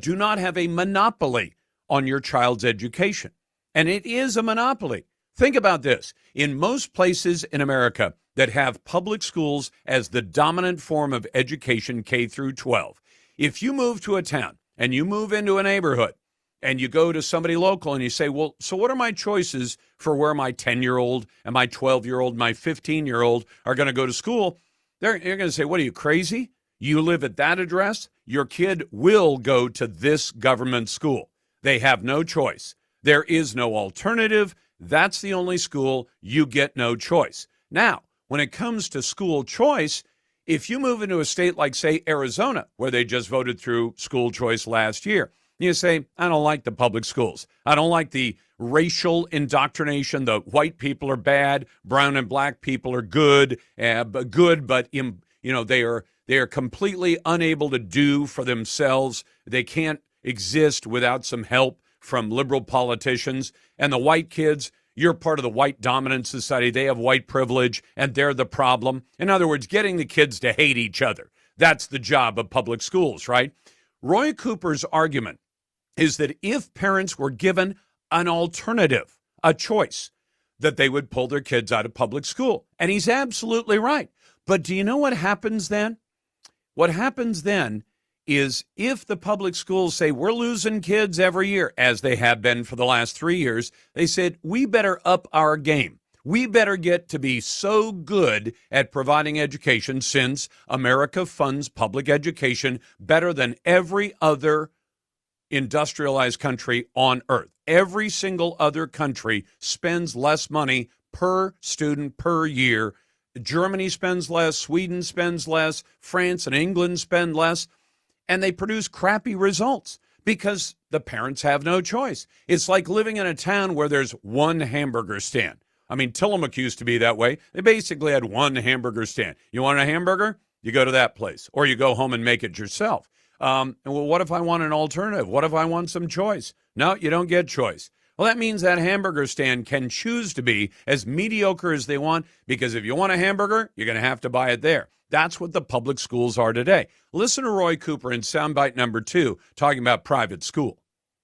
do not have a monopoly on your child's education. And it is a monopoly. Think about this. In most places in America that have public schools as the dominant form of education, K through 12, if you move to a town and you move into a neighborhood and you go to somebody local and you say, well, so what are my choices for where my 10-year-old and my 12-year-old, my 15-year-old are going to go to school? You're going to say, what are you, crazy? You live at that address? Your kid will go to this government school. They have no choice. There is no alternative. That's the only school. You get no choice. Now, when it comes to school choice, if you move into a state like, say, Arizona, where they just voted through school choice last year, you say, I don't like the public schools. I don't like the racial indoctrination. The white people are bad. Brown and black people are good, but they are completely unable to do for themselves. They can't exist without some help from liberal politicians. And the white kids, you're part of the white dominant society. They have white privilege, and they're the problem. In other words, getting the kids to hate each other. That's the job of public schools, right? Roy Cooper's argument is that if parents were given an alternative, a choice, that they would pull their kids out of public school. And he's absolutely right. But do you know what happens then? What happens then is, if the public schools say we're losing kids every year, as they have been for the last 3 years, they said we better up our game. We better get to be so good at providing education, since America funds public education better than every other industrialized country on earth. Every single other country spends less money per student per year. Germany spends less, Sweden spends less, France and England spend less, and they produce crappy results because the parents have no choice. It's like living in a town where there's one hamburger stand. I mean, Tillamook used to be that way. They basically had one hamburger stand. You want a hamburger? You go to that place, or you go home and make it yourself. And well, what if I want an alternative? What if I want some choice? No, you don't get choice. Well, that means that hamburger stand can choose to be as mediocre as they want, because if you want a hamburger, you're going to have to buy it there. That's what the public schools are today. Listen to Roy Cooper in soundbite number 2 talking about private school.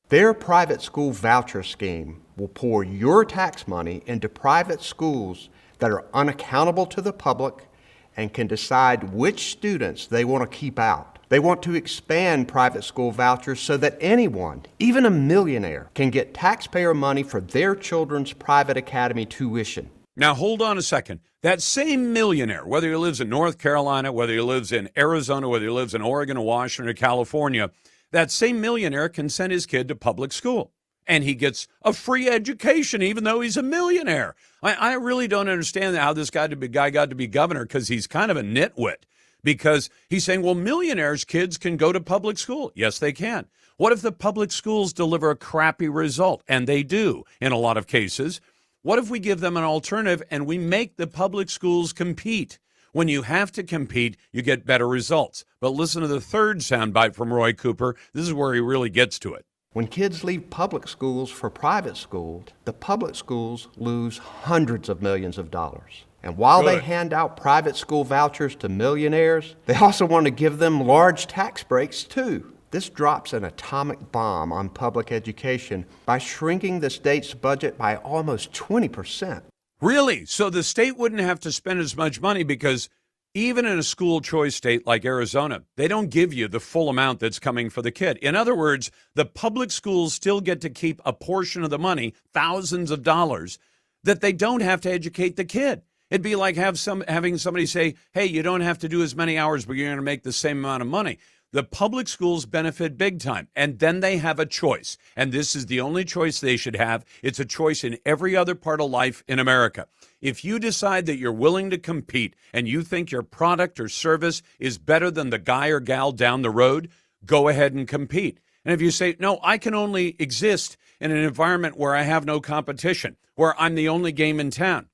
Their private school voucher scheme will pour your tax money into private schools that are unaccountable to the public and can decide which students they want to keep out. They want to expand private school vouchers so that anyone, even a millionaire, can get taxpayer money for their children's private academy tuition. Now, hold on a second. That same millionaire, whether he lives in North Carolina, whether he lives in Arizona, whether he lives in Oregon or Washington or California, that same millionaire can send his kid to public school. And he gets a free education, even though he's a millionaire. I really don't understand how this guy got to be governor, because he's kind of a nitwit. Because he's saying, well, millionaires' kids can go to public school. Yes, they can. What if the public schools deliver a crappy result? And they do in a lot of cases. What if we give them an alternative and we make the public schools compete? When you have to compete, you get better results. But listen to the third soundbite from Roy Cooper. This is where he really gets to it. When kids leave public schools for private schools, the public schools lose hundreds of millions of dollars. And while they hand out private school vouchers to millionaires, they also want to give them large tax breaks too. This drops an atomic bomb on public education by shrinking the state's budget by almost 20%. Really? So the state wouldn't have to spend as much money, because even in a school choice state like Arizona, they don't give you the full amount that's coming for the kid. In other words, the public schools still get to keep a portion of the money, thousands of dollars, that they don't have to educate the kid. It'd be like having somebody say, hey, you don't have to do as many hours, but you're going to make the same amount of money. The public schools benefit big time, and then they have a choice. And this is the only choice they should have. It's a choice in every other part of life in America. If you decide that you're willing to compete and you think your product or service is better than the guy or gal down the road, go ahead and compete. And if you say, no, I can only exist in an environment where I have no competition, where I'm the only game in town,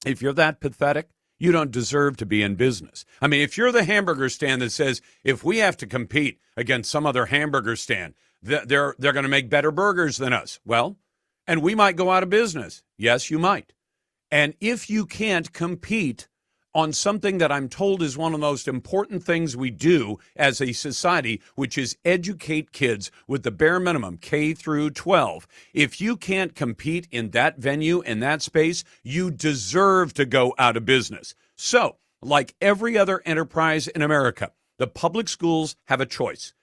if you're that pathetic, you don't deserve to be in business. I mean, if you're the hamburger stand that says, if we have to compete against some other hamburger stand, they're going to make better burgers than us. Well, and we might go out of business. Yes, you might. And if you can't compete on something that I'm told is one of the most important things we do as a society, which is educate kids with the bare minimum, K through 12. If you can't compete in that venue, in that space, you deserve to go out of business. So, like every other enterprise in America, the public schools have a choice.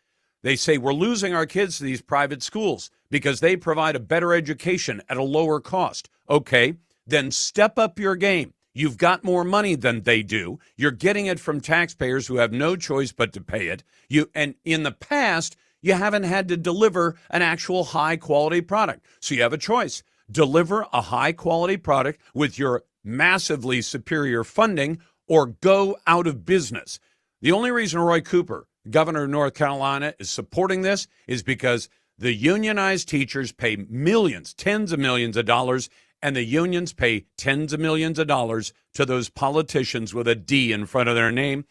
They say we're losing our kids to these private schools because they provide a better education at a lower cost. Okay, then step up your game. You've got more money than they do. You're getting it from taxpayers who have no choice but to pay it. And in the past, you haven't had to deliver an actual high-quality product. So you have a choice. Deliver a high-quality product with your massively superior funding or go out of business. The only reason Roy Cooper, governor of North Carolina, is supporting this is because the unionized teachers pay millions, tens of millions of dollars, and the unions pay tens of millions of dollars to those politicians with a D in front of their name.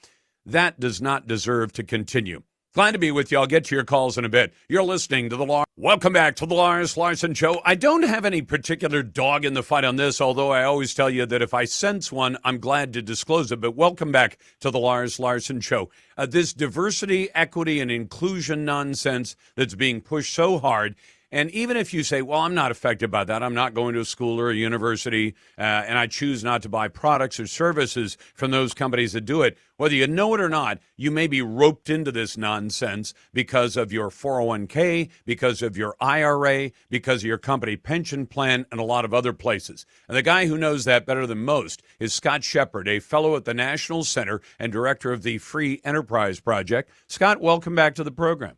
That does not deserve to continue. Glad to be with you. I'll get to your calls in a bit. You're listening to Welcome back to the Lars Larson Show. I don't have any particular dog in the fight on this, although I always tell you that if I sense one, I'm glad to disclose it. But welcome back to the Lars Larson Show. This diversity, equity, and inclusion nonsense that's being pushed so hard. And even if you say, well, I'm not affected by that, I'm not going to a school or a university, and I choose not to buy products or services from those companies that do it, whether you know it or not, you may be roped into this nonsense because of your 401k, because of your IRA, because of your company pension plan, and a lot of other places. And the guy who knows that better than most is Scott Shepard, a fellow at the National Center and director of the Free Enterprise Project. Scott, welcome back to the program.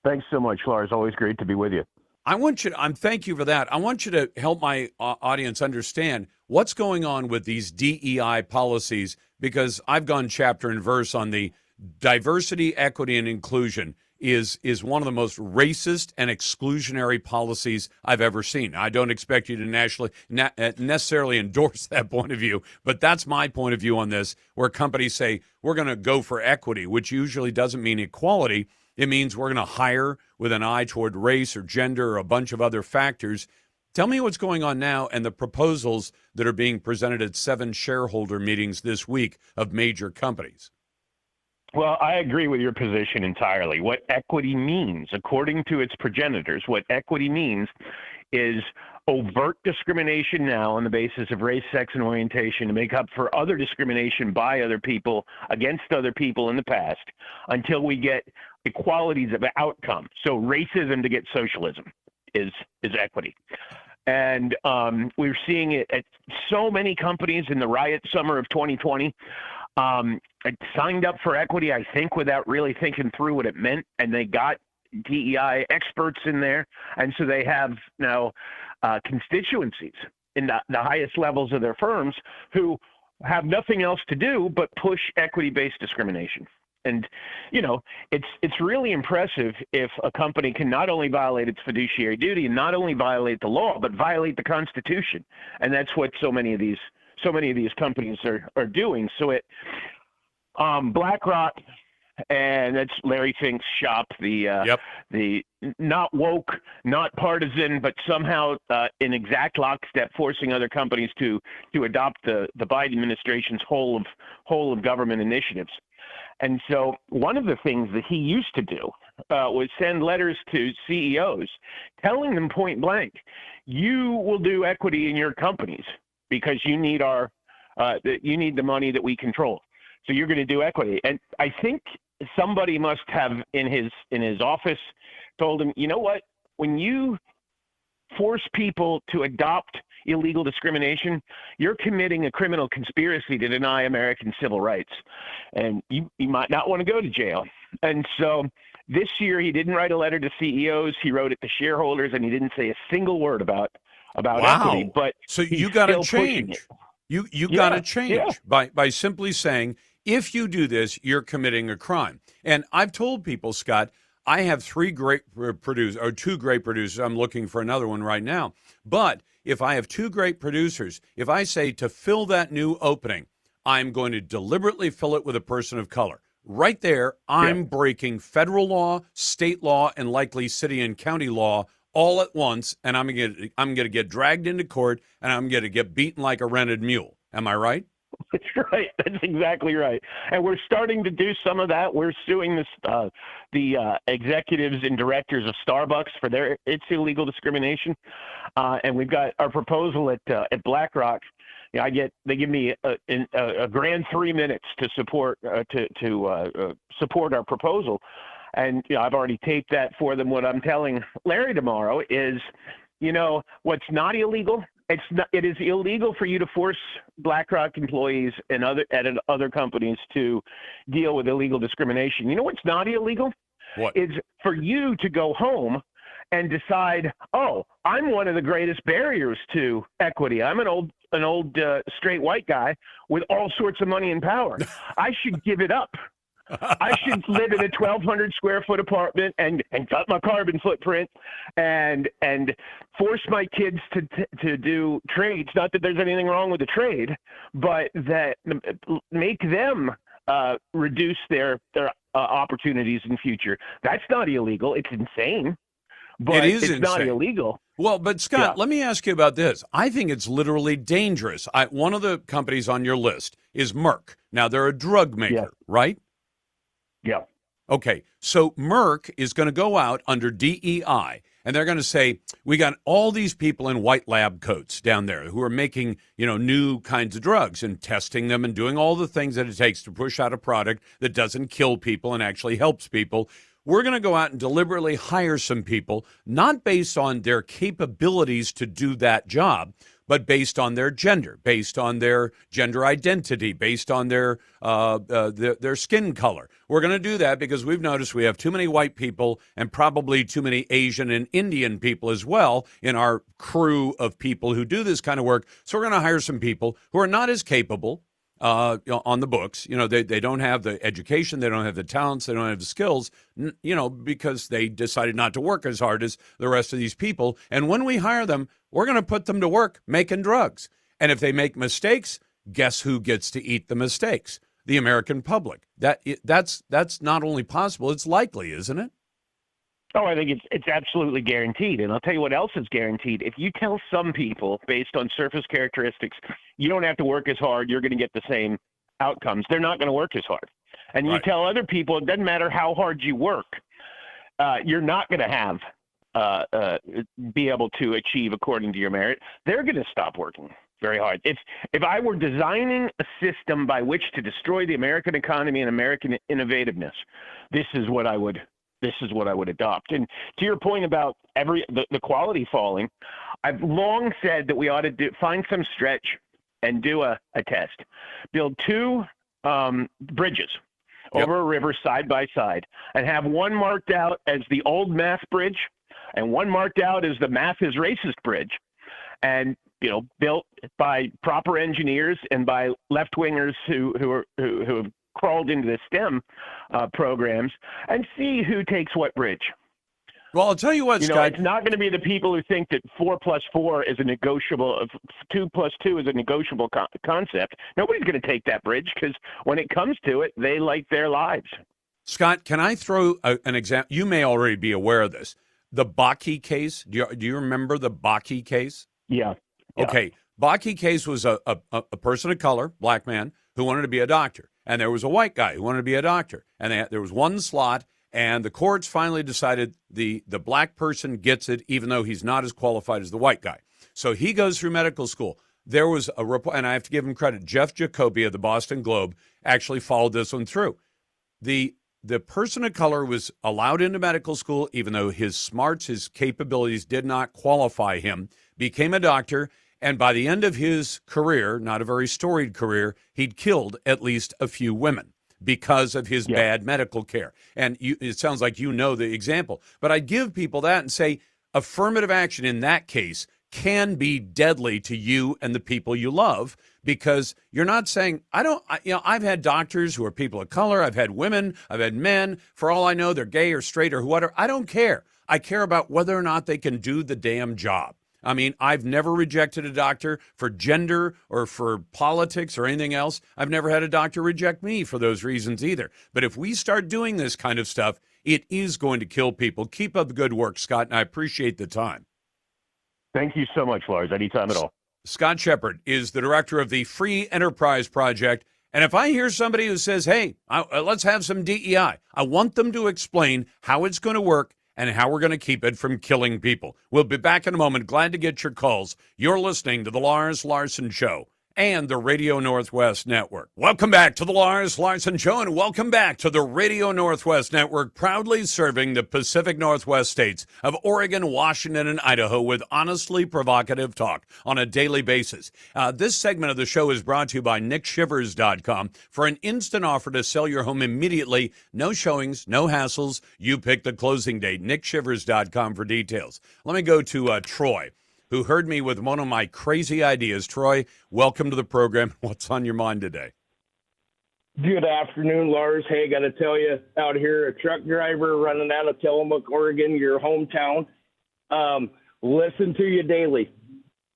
Thanks so much, Lars. Always great to be with you. Thank you for that. I want you to help my audience understand what's going on with these DEI policies, because I've gone chapter and verse on the diversity, equity, and inclusion is one of the most racist and exclusionary policies I've ever seen. I don't expect you to necessarily endorse that point of view, but that's my point of view on this, where companies say, we're going to go for equity, which usually doesn't mean equality. It means we're going to hire with an eye toward race or gender or a bunch of other factors. Tell me what's going on now and the proposals that are being presented at 7 shareholder meetings this week of major companies. Well, I agree with your position entirely. What equity means, according to its progenitors, what equity means is overt discrimination now on the basis of race, sex, and orientation to make up for other discrimination by other people against other people in the past until we get equalities of outcome. So racism to get socialism is equity. And we're seeing it at so many companies in the riot summer of 2020. Signed up for equity, I think, without really thinking through what it meant, and they got DEI experts in there, and so they have now constituencies in the highest levels of their firms who have nothing else to do but push equity-based discrimination. And, you know, it's really impressive if a company can not only violate its fiduciary duty and not only violate the law, but violate the Constitution. And that's what so many of these companies are doing. So BlackRock, and that's Larry Fink's shop, the not woke, not partisan, but somehow in exact lockstep, forcing other companies to adopt the Biden administration's whole of government initiatives. And so one of the things that he used to do was send letters to CEOs telling them point blank, you will do equity in your companies because you need the money that we control. So you're going to do equity. And I think somebody must have in his office told him, you know what, when you force people to adopt illegal discrimination, you're committing a criminal conspiracy to deny American civil rights. And you might not want to go to jail. And so this year he didn't write a letter to CEOs. He wrote it to shareholders, and he didn't say a single word about equity. But so you got to change. You got to change by simply saying, if you do this, you're committing a crime. And I've told people, Scott, I have two great producers. I'm looking for another one right now. But if I have two great producers, if I say to fill that new opening, I'm going to deliberately fill it with a person of color. Right there, I'm breaking federal law, state law, and likely city and county law all at once, and I'm going to get dragged into court, and I'm going to get beaten like a rented mule. Am I right? That's right. That's exactly right. And we're starting to do some of that. We're suing the executives and directors of Starbucks for its illegal discrimination. And we've got our proposal at BlackRock. They give me a grand 3 minutes to support support our proposal. And I've already taped that for them. What I'm telling Larry tomorrow is, what's not illegal. It is illegal for you to force BlackRock employees and other companies to deal with illegal discrimination. You know what's not illegal? What? Is for you to go home and decide, oh, I'm one of the greatest barriers to equity. I'm an old straight white guy with all sorts of money and power. I should give it up. I should live in a 1,200 square foot apartment and cut my carbon footprint and force my kids to do trades. Not that there's anything wrong with the trade, but that make them reduce their opportunities in future. That's not illegal. It's insane, but it's insane. Not illegal. Well, but Scott, let me ask you about this. I think it's literally dangerous. One of the companies on your list is Merck. Now, they're a drug maker, right? Yeah. Okay, so Merck is going to go out under DEI, and they're going to say, we got all these people in white lab coats down there who are making, new kinds of drugs and testing them and doing all the things that it takes to push out a product that doesn't kill people and actually helps people. We're going to go out and deliberately hire some people, not based on their capabilities to do that job, but based on their gender, based on their gender identity, based on their skin color. We're going to do that because we've noticed we have too many white people and probably too many Asian and Indian people as well in our crew of people who do this kind of work. So we're going to hire some people who are not as capable on the books. They don't have the education, they don't have the talents, they don't have the skills, because they decided not to work as hard as the rest of these people. And when we hire them, we're going to put them to work making drugs. And if they make mistakes, guess who gets to eat the mistakes? The American public. That's not only possible, it's likely, isn't it? Oh, I think it's absolutely guaranteed. And I'll tell you what else is guaranteed. If you tell some people, based on surface characteristics, you don't have to work as hard, you're going to get the same outcomes, they're not going to work as hard. And you tell other people, it doesn't matter how hard you work, you're not going to have be able to achieve according to your merit. They're going to stop working very hard. If I were designing a system by which to destroy the American economy and American innovativeness, this is what I would adopt. And to your point about the quality falling, I've long said that we ought to find some stretch and do a test. Build two bridges over a river side by side and have one marked out as the old math bridge and one marked out as the math is racist bridge. And built by proper engineers and by left-wingers who have crawled into the STEM programs, and see who takes what bridge. Well, I'll tell you what, Scott. It's not going to be the people who think that 4 + 4 is a negotiable, 2 + 2 is a negotiable concept. Nobody's going to take that bridge because when it comes to it, they like their lives. Scott, can I throw an example? You may already be aware of this. The Bakke case. Do you remember the Bakke case? Yeah. Okay. Bakke case was a person of color, black man, who wanted to be a doctor. And there was a white guy who wanted to be a doctor. And there was one slot, and the courts finally decided the black person gets it, even though he's not as qualified as the white guy. So he goes through medical school. there was a report, and I have to give him credit. Jeff Jacoby of the Boston Globe actually followed this one through. The person of color was allowed into medical school, even though his smarts, his capabilities did not qualify him, became a doctor, and by the end of his career, not a very storied career, he'd killed at least a few women because of his bad medical care. And it sounds like you know the example. But I give people that and say affirmative action in that case can be deadly to you and the people you love, because you're not saying, I've had doctors who are people of color, I've had women, I've had men, for all I know, they're gay or straight or whatever. I don't care. I care about whether or not they can do the damn job. I mean, I've never rejected a doctor for gender or for politics or anything else. I've never had a doctor reject me for those reasons either. But if we start doing this kind of stuff, it is going to kill people. Keep up the good work, Scott, and I appreciate the time. Thank you so much, Lars. Anytime at all. Scott Shepard is the director of the Free Enterprise Project. And if I hear somebody who says, hey, let's have some DEI, I want them to explain how it's going to work and how we're going to keep it from killing people. We'll be back in a moment. Glad to get your calls. You're listening to The Lars Larson Show and the Radio Northwest Network. Welcome back to the Lars Larson Show, and welcome back to the Radio Northwest Network, proudly serving the Pacific Northwest states of Oregon, Washington, and Idaho with honestly provocative talk on a daily basis. This segment of the show is brought to you by NickShivers.com for an instant offer to sell your home immediately. No showings, no hassles. You pick the closing date. NickShivers.com for details. Let me go to Troy, who heard me with one of my crazy ideas. Troy, welcome to the program. What's on your mind today? Good afternoon, Lars. Hey, got to tell you, out here, a truck driver running out of Tillamook, Oregon, your hometown. Listen to you daily.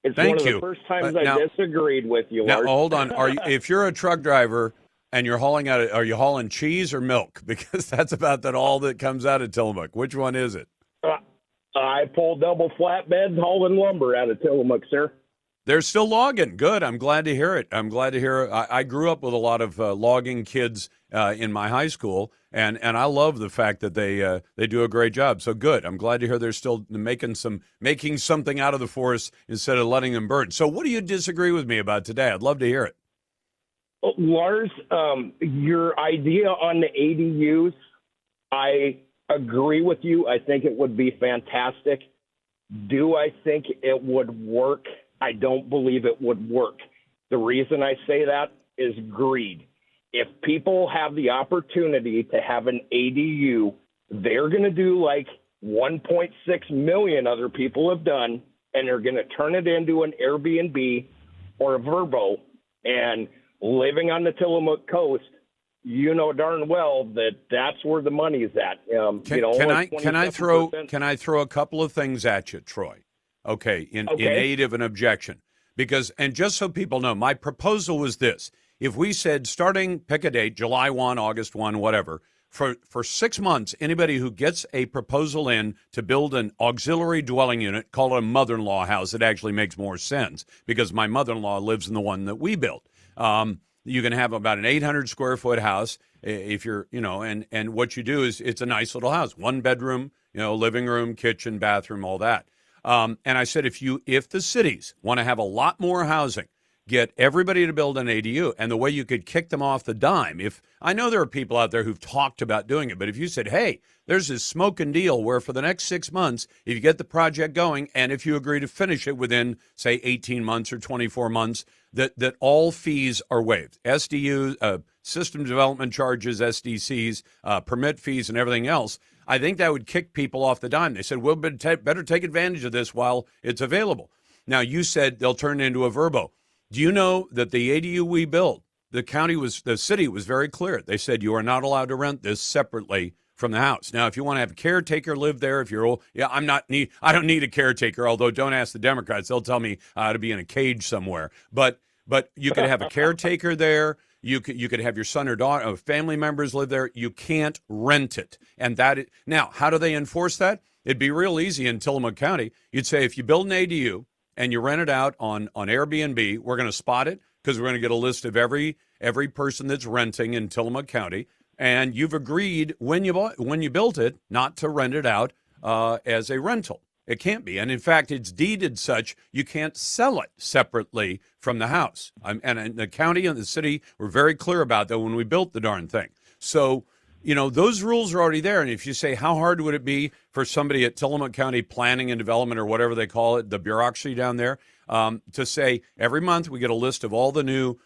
It's Thank one of you. the first times Now- I disagreed with you, Now, Lars. hold on. If you're a truck driver and you're hauling out, are you hauling cheese or milk? Because that's about all that comes out of Tillamook. Which one is it? I pull double flatbed hauling lumber out of Tillamook, sir. They're still logging. Good. I'm glad to hear it. I grew up with a lot of logging kids in my high school, and I love the fact that they do a great job. So good. I'm glad to hear they're still making something out of the forest instead of letting them burn. So what do you disagree with me about today? I'd love to hear it. Lars, your idea on the ADUs, I agree with you. I think it would be fantastic. Do I think it would work? I don't believe it would work. The reason I say that is greed. If people have the opportunity to have an ADU, they're going to do like 1.6 million other people have done, and they're going to turn it into an Airbnb or a Vrbo. And living on the Tillamook coast, you know darn well that that's where the money is at. Can I throw a couple of things at you, Troy? Okay, in aid of an objection. And just so people know, my proposal was this. If we said starting, pick a date, July 1, August 1, whatever, for 6 months, anybody who gets a proposal in to build an auxiliary dwelling unit, call it a mother-in-law house, it actually makes more sense because my mother-in-law lives in the one that we built. You can have about an 800 square foot house if you're, and what you do is it's a nice little house, 1 bedroom, living room, kitchen, bathroom, all that. And I said, if the cities want to have a lot more housing, get everybody to build an ADU, and the way you could kick them off the dime, I know there are people out there who've talked about doing it, but if you said, hey, there's this smoking deal where for the next 6 months, if you get the project going, and if you agree to finish it within, say, 18 months or 24 months, that all fees are waived. SDU, system development charges, SDCs, permit fees, and everything else. I think that would kick people off the dime. They said, we'll better take advantage of this while it's available. Now, you said they'll turn it into a Vrbo. Do you know that the ADU we built, the city was very clear. They said you are not allowed to rent this separately from the house. Now, if you want to have a caretaker live there, if you're old, I don't need a caretaker, although don't ask the Democrats. They'll tell me to be in a cage somewhere. But you could have a caretaker there. You could have your son or daughter, family members live there. You can't rent it. Now, how do they enforce that? It'd be real easy in Tillamook County. You'd say if you build an ADU and you rent it out on Airbnb, we're going to spot it because we're going to get a list of every person that's renting in Tillamook County. And you've agreed when you built it not to rent it out as a rental. It can't be. And in fact, it's deeded such you can't sell it separately from the house. And the county and the city were very clear about that when we built the darn thing. So, those rules are already there. And if you say, how hard would it be for somebody at Tillamook County Planning and Development or whatever they call it, the bureaucracy down there, to say every month we get a list of all the new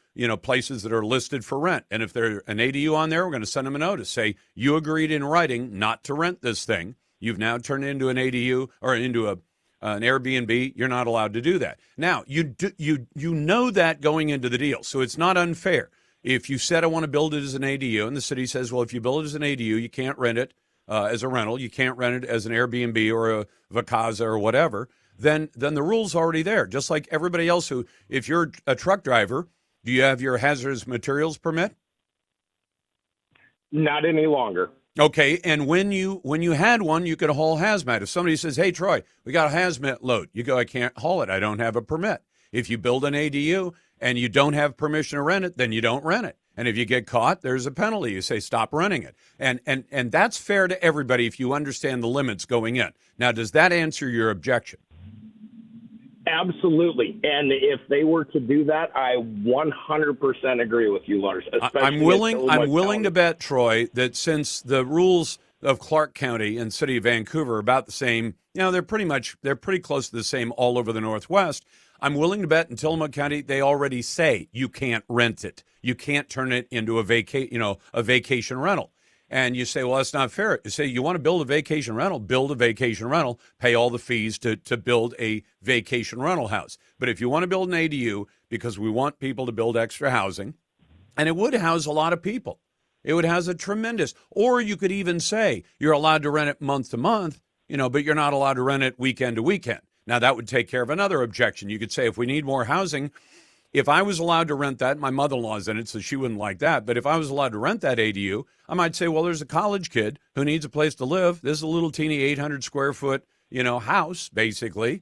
places that are listed for rent. And if there's an ADU on there, we're going to send them a notice. Say, you agreed in writing not to rent this thing. You've now turned it into an ADU or into an Airbnb. You're not allowed to do that. Now, you know that going into the deal, so it's not unfair. If you said, I want to build it as an ADU, and the city says, well, if you build it as an ADU, you can't rent it as a rental. You can't rent it as an Airbnb or a Vacasa or whatever. Then the rule's already there, just like everybody else who, if you're a truck driver, do you have your hazardous materials permit? Not any longer. Okay, and when you had one, you could haul hazmat. If somebody says, hey, Troy, we got a hazmat load, you go, I can't haul it. I don't have a permit. If you build an ADU and you don't have permission to rent it, then you don't rent it. And if you get caught, there's a penalty. You say, stop renting it. And that's fair to everybody if you understand the limits going in. Now, does that answer your objection? Absolutely. And if they were to do that, I 100% agree with you, Lars. I'm willing to bet, Troy, that since the rules of Clark County and City of Vancouver are about the same, they're pretty close to the same all over the Northwest. I'm willing to bet in Tillamook County they already say you can't rent it. You can't turn it into a vacation rental. And you say, well, that's not fair. You say, you want to build a vacation rental, pay all the fees to build a vacation rental house. But if you want to build an ADU, because we want people to build extra housing, and it would house a lot of people. It would house a tremendous, or you could even say you're allowed to rent it month to month, but you're not allowed to rent it weekend to weekend. Now, that would take care of another objection. You could say, if we need more housing, if I was allowed to rent that, my mother-in-law's in it, so she wouldn't like that. But if I was allowed to rent that ADU, I might say, well, there's a college kid who needs a place to live. This is a little teeny 800 square foot, house, basically.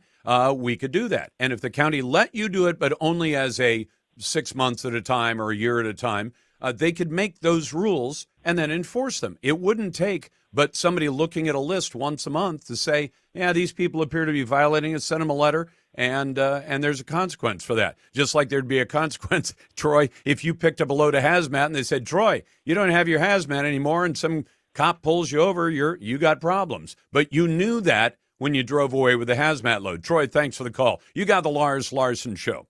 We could do that. And if the county let you do it, but only as a 6 months at a time or a year at a time, they could make those rules and then enforce them. It wouldn't take but somebody looking at a list once a month to say, yeah, these people appear to be violating it, send them a letter, and there's a consequence for that. Just like there'd be a consequence, Troy, if you picked up a load of hazmat and they said, Troy, you don't have your hazmat anymore, and some cop pulls you over, you got problems. But you knew that when you drove away with the hazmat load. Troy, thanks for the call. You got the Lars Larson Show.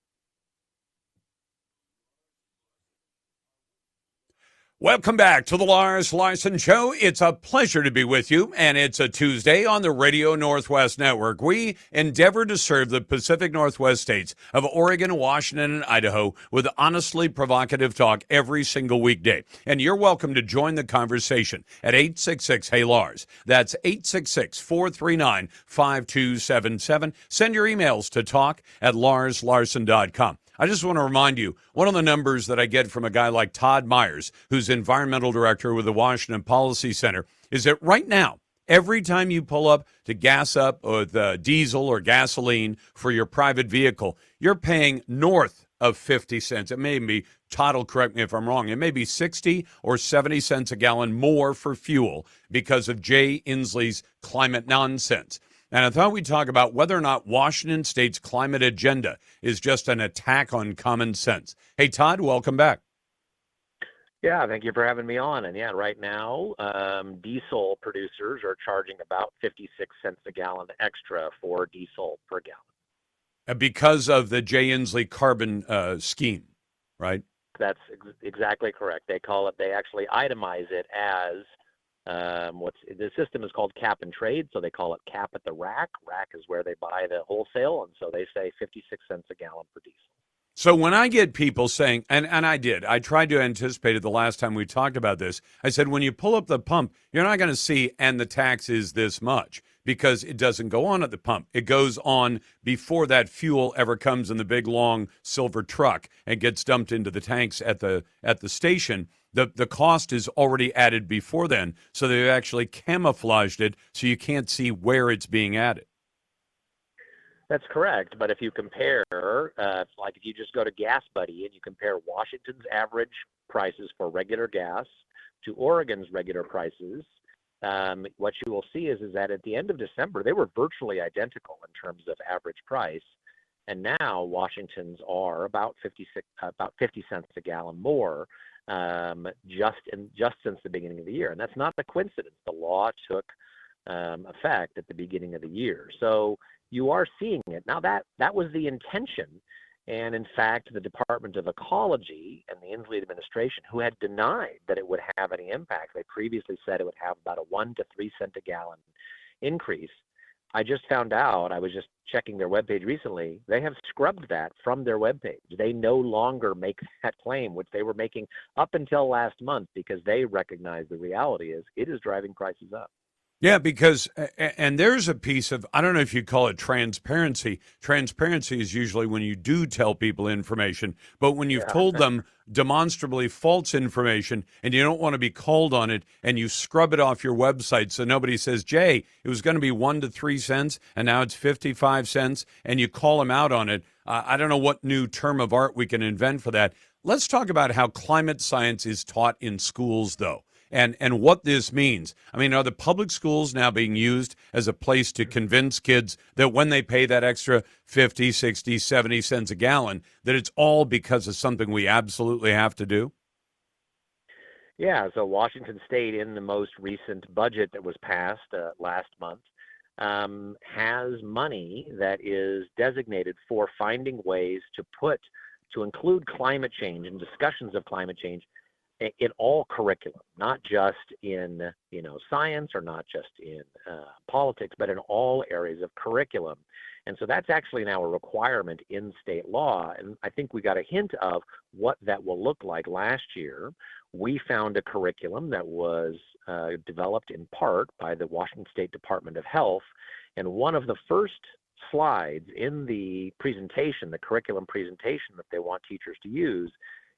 Welcome back to the Lars Larson Show. It's a pleasure to be with you, and it's a Tuesday on the Radio Northwest Network. We endeavor to serve the Pacific Northwest states of Oregon, Washington, and Idaho with honestly provocative talk every single weekday. And you're welcome to join the conversation at 866-HEY-LARS. That's 866-439-5277. Send your emails to talk@larslarson.com. I just want to remind you, one of the numbers that I get from a guy like Todd Myers, who's environmental director with the Washington Policy Center, is that right now, every time you pull up to gas up with diesel or gasoline for your private vehicle, you're paying north of 50 cents. It may be, Todd will correct me if I'm wrong, it may be 60 or 70 cents a gallon more for fuel because of Jay Inslee's climate nonsense. And I thought we'd talk about whether or not Washington State's climate agenda is just an attack on common sense. Hey, Todd, welcome back. Yeah, thank you for having me on. And yeah, right now, diesel producers are charging about 56 cents a gallon extra for diesel per gallon. Because of the Jay Inslee carbon scheme, right? That's exactly correct. They actually itemize it as the system is called cap and trade, so they call it cap at the rack. Rack is where they buy the wholesale, and so they say 56 cents a gallon for diesel. So when I get people saying, and I tried to anticipate it the last time we talked about this. I said, when you pull up the pump, you're not going to see, and the tax is this much, because it doesn't go on at the pump. It goes on before that fuel ever comes in the big, long silver truck and gets dumped into the tanks at the station. The cost is already added before then, so they've actually camouflaged it so you can't see where it's being added. That's correct, but if you compare, like if you just go to Gas Buddy and you compare Washington's average prices for regular gas to Oregon's regular prices, what you will see is that at the end of December, they were virtually identical in terms of average price. And now Washington's are about 50 cents a gallon more just since the beginning of the year. And that's not a coincidence. The law took effect at the beginning of the year. So you are seeing it. Now that was the intention. And in fact, the Department of Ecology and the Inslee administration, who had denied that it would have any impact, they previously said it would have about a 1 to 3 cent a gallon increase. I just found out, I was just checking their webpage recently, they have scrubbed that from their webpage. They no longer make that claim, which they were making up until last month, because they recognize the reality is it is driving prices up. Yeah, because, and there's a piece of, I don't know if you call it transparency. Transparency is usually when you do tell people information, but when you've told them demonstrably false information and you don't want to be called on it and you scrub it off your website so nobody says, Jay, it was going to be 1 to 3 cents and now it's 55 cents, and you call them out on it. I don't know what new term of art we can invent for that. Let's talk about how climate science is taught in schools, though. And what this means. I mean, are the public schools now being used as a place to convince kids that when they pay that extra 50, 60, 70 cents a gallon, that it's all because of something we absolutely have to do? Yeah, so Washington State, in the most recent budget that was passed last month, has money that is designated for finding ways to include climate change and discussions of climate change in all curriculum, not just in science or not just in politics, but in all areas of curriculum. And so that's actually now a requirement in state law. And I think we got a hint of what that will look like last year. We found a curriculum that was developed in part by the Washington State Department of Health. And one of the first slides in the presentation, the curriculum presentation that they want teachers to use,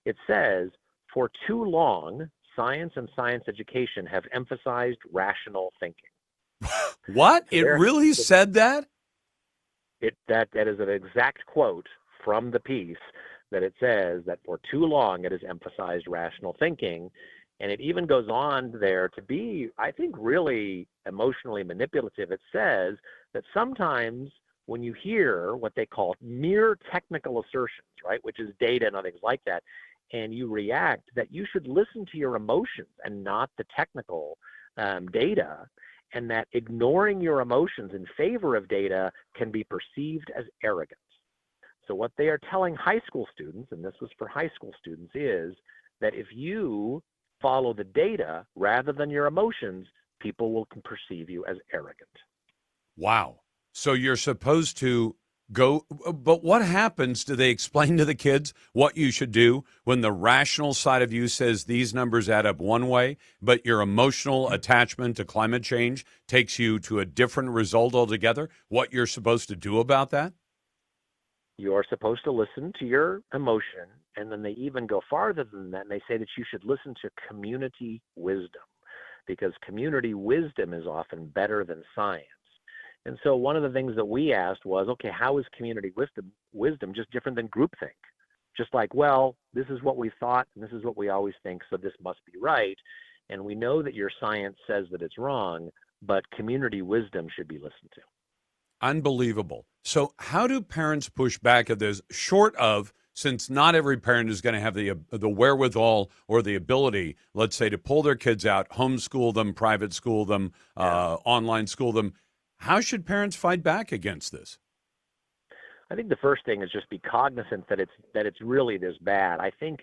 it says, for too long, science and science education have emphasized rational thinking. What? It really said that? That is an exact quote from the piece, that it says that for too long it has emphasized rational thinking. And it even goes on there to be, I think, really emotionally manipulative. It says that sometimes when you hear what they call mere technical assertions, right, which is data and other things like that, and you react, that you should listen to your emotions and not the technical data, and that ignoring your emotions in favor of data can be perceived as arrogant. So what they are telling high school students, and this was for high school students, is that if you follow the data rather than your emotions, people will perceive you as arrogant. Wow. So you're supposed to go, but what happens? Do they explain to the kids what you should do when the rational side of you says these numbers add up one way, but your emotional attachment to climate change takes you to a different result altogether? What you're supposed to do about that? You're supposed to listen to your emotion, and then they even go farther than that, and they say that you should listen to community wisdom, because community wisdom is often better than science. And so one of the things that we asked was, okay, how is community wisdom just different than groupthink? Just like, well, this is what we thought, and this is what we always think, so this must be right. And we know that your science says that it's wrong, but community wisdom should be listened to. Unbelievable. So how do parents push back at this, short of, since not every parent is going to have the wherewithal or the ability, let's say, to pull their kids out, homeschool them, private school them, online school them, how should parents fight back against this? I think the first thing is just be cognizant that it's really this bad. I think,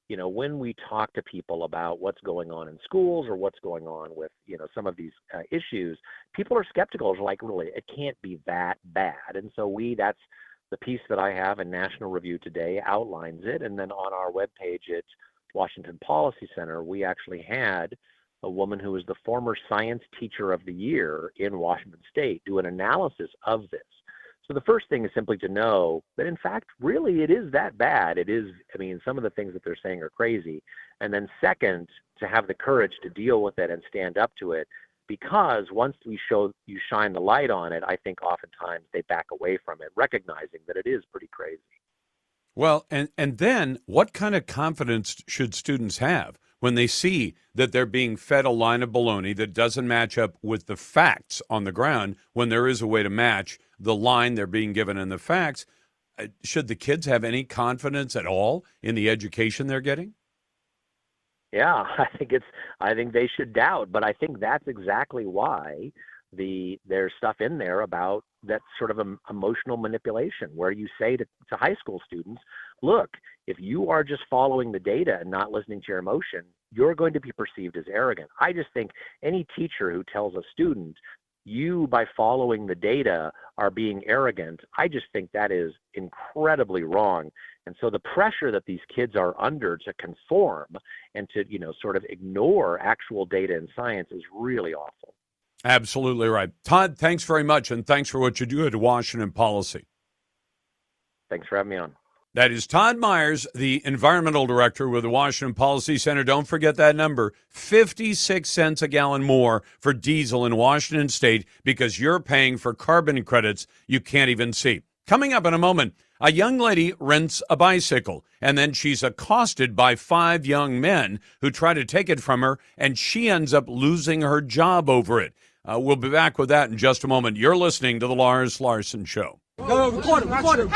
when we talk to people about what's going on in schools or what's going on with, some of these issues, people are skeptical. It's like, really, it can't be that bad. And so that's the piece that I have in National Review Today outlines it. And then on our webpage at Washington Policy Center, we actually had a woman who was the former Science Teacher of the Year in Washington State do an analysis of this. So the first thing is simply to know that, in fact, really it is that bad. It is, some of the things that they're saying are crazy. And then second, to have the courage to deal with it and stand up to it, because once you shine the light on it, I think oftentimes they back away from it, recognizing that it is pretty crazy. Well, and then what kind of confidence should students have when they see that they're being fed a line of baloney that doesn't match up with the facts on the ground, when there is a way to match the line they're being given and the facts. Should the kids have any confidence at all in the education they're getting? Yeah, I think they should doubt, but I think that's exactly why there's stuff in there about that sort of emotional manipulation, where you say to high school students, look, if you are just following the data and not listening to your emotion, you're going to be perceived as arrogant. I just think any teacher who tells a student, you, by following the data, are being arrogant, I just think that is incredibly wrong. And so the pressure that these kids are under to conform and to, sort of ignore actual data and science is really awful. Absolutely right. Todd, thanks very much, and thanks for what you do at Washington Policy. Thanks for having me on. That is Todd Myers, the environmental director with the Washington Policy Center. Don't forget that number, 56 cents a gallon more for diesel in Washington state because you're paying for carbon credits you can't even see. Coming up in a moment, a young lady rents a bicycle, and then she's accosted by 5 young men who try to take it from her, and she ends up losing her job over it. We'll be back with that in just a moment. You're listening to The Lars Larson Show. No, record him.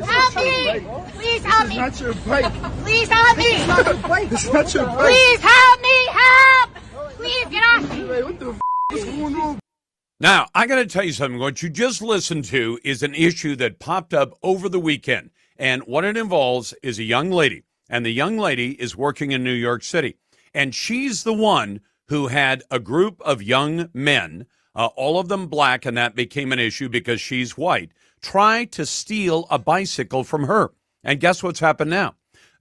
Help me! Please help me! This is not your bike. Please help me! This is not your bike. This is not your bike. Please help me! Help! Please get off me! What the is going on? Now, I got to tell you something. What you just listened to is an issue that popped up over the weekend. And what it involves is a young lady. And the young lady is working in New York City. And she's the one who had a group of young men, all of them black, and that became an issue because she's white, try to steal a bicycle from her. And guess what's happened now?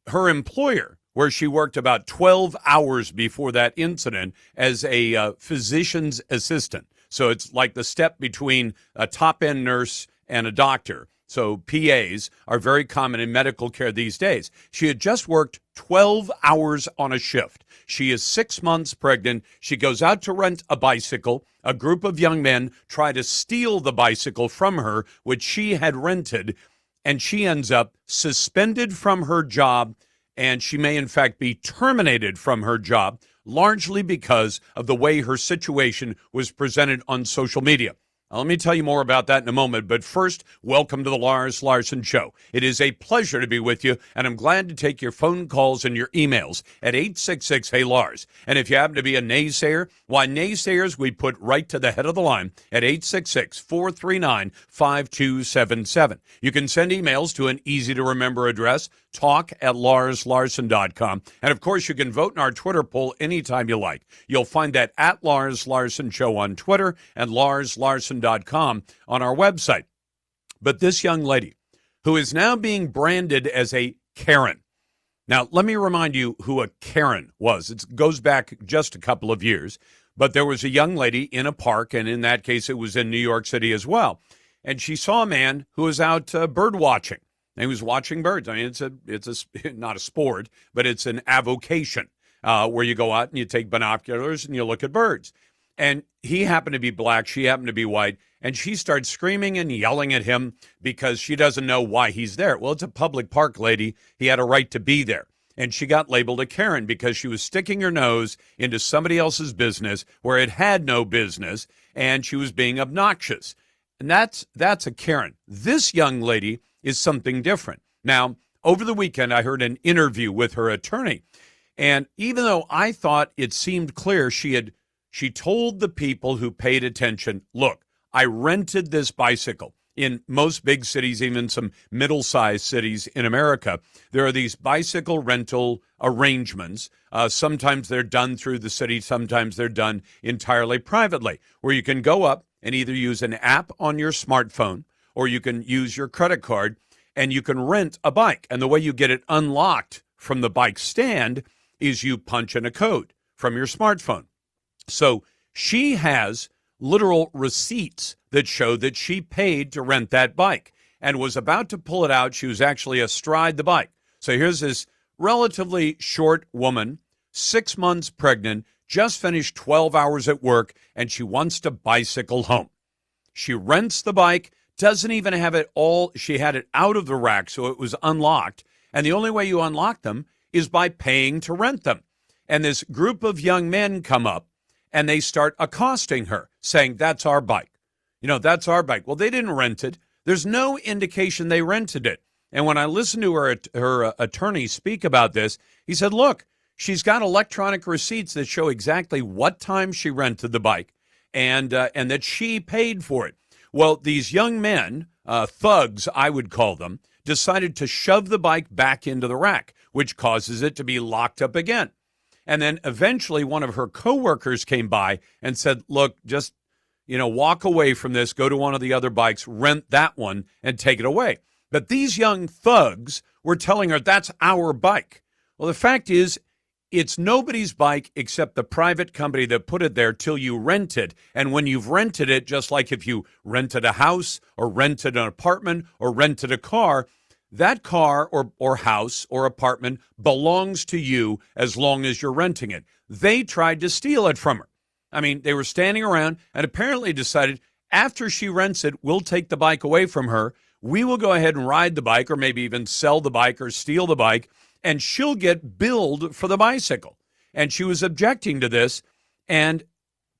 Her employer, where she worked about 12 hours before that incident as a physician's assistant. So it's like the step between a top-end nurse and a doctor. So PAs are very common in medical care these days. She had just worked 12 hours on a shift. She is 6 months pregnant. She goes out to rent a bicycle. A group of young men try to steal the bicycle from her, which she had rented, and she ends up suspended from her job, and she may in fact be terminated from her job, largely because of the way her situation was presented on social media. Now, let me tell you more about that in a moment, but first, welcome to the Lars Larson Show. It is a pleasure to be with you, and I'm glad to take your phone calls and your emails at 866-HEY-LARS. And if you happen to be a naysayer, why, naysayers we put right to the head of the line at 866-439-5277. You can send emails to an easy-to-remember address, talk@LarsLarson.com. And, of course, you can vote in our Twitter poll anytime you like. You'll find that at Lars Larson Show on Twitter and LarsLarson.com on our website. But this young lady, who is now being branded as a Karen. Now, let me remind you who a Karen was. It goes back just a couple of years. But there was a young lady in a park, and in that case, it was in New York City as well. And she saw a man who was out bird watching. And he was watching birds. I mean, it's not a sport, but it's an avocation where you go out and you take binoculars and you look at birds. And he happened to be black, she happened to be white, and she starts screaming and yelling at him because she doesn't know why he's there. Well, it's a public park, lady. He had a right to be there. And she got labeled a Karen because she was sticking her nose into somebody else's business where it had no business, and she was being obnoxious. And that's a Karen. This young lady is something different. Now, over the weekend, I heard an interview with her attorney. And even though I thought it seemed clear she told the people who paid attention, look, I rented this bicycle. In most big cities, even some middle-sized cities in America, there are these bicycle rental arrangements. Sometimes they're done through the city. Sometimes they're done entirely privately, where you can go up and either use an app on your smartphone or you can use your credit card and you can rent a bike. And the way you get it unlocked from the bike stand is you punch in a code from your smartphone. So she has literal receipts that show that she paid to rent that bike and was about to pull it out. She was actually astride the bike. So here's this relatively short woman, 6 months pregnant, just finished 12 hours at work, and she wants to bicycle home. She rents the bike, doesn't even have it all. She had it out of the rack, so it was unlocked. And the only way you unlock them is by paying to rent them. And this group of young men come up and they start accosting her, saying, that's our bike. That's our bike. Well, they didn't rent it. There's no indication they rented it. And when I listened to her attorney speak about this, he said, look, she's got electronic receipts that show exactly what time she rented the bike and that she paid for it. Well, these young men, thugs, I would call them, decided to shove the bike back into the rack, which causes it to be locked up again. And then eventually one of her coworkers came by and said, look, just, walk away from this, go to one of the other bikes, rent that one and take it away. But these young thugs were telling her that's our bike. Well, the fact is, it's nobody's bike except the private company that put it there till you rent it. And when you've rented it, just like if you rented a house or rented an apartment or rented a car, that car or house or apartment belongs to you as long as you're renting it. They tried to steal it from her. I mean, they were standing around and apparently decided after she rents it, we'll take the bike away from her. We will go ahead and ride the bike or maybe even sell the bike or steal the bike, and she'll get billed for the bicycle. And she was objecting to this. And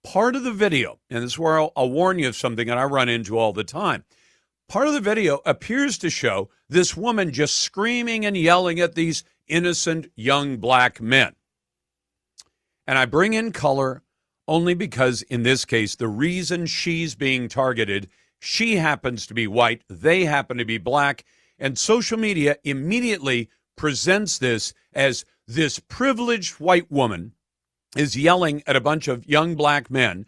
part of the video, and this is where I'll warn you of something that I run into all the time. Part of the video appears to show this woman just screaming and yelling at these innocent young black men. And I bring in color only because in this case, the reason she's being targeted, she happens to be white, they happen to be black, and social media immediately presents this as this privileged white woman is yelling at a bunch of young black men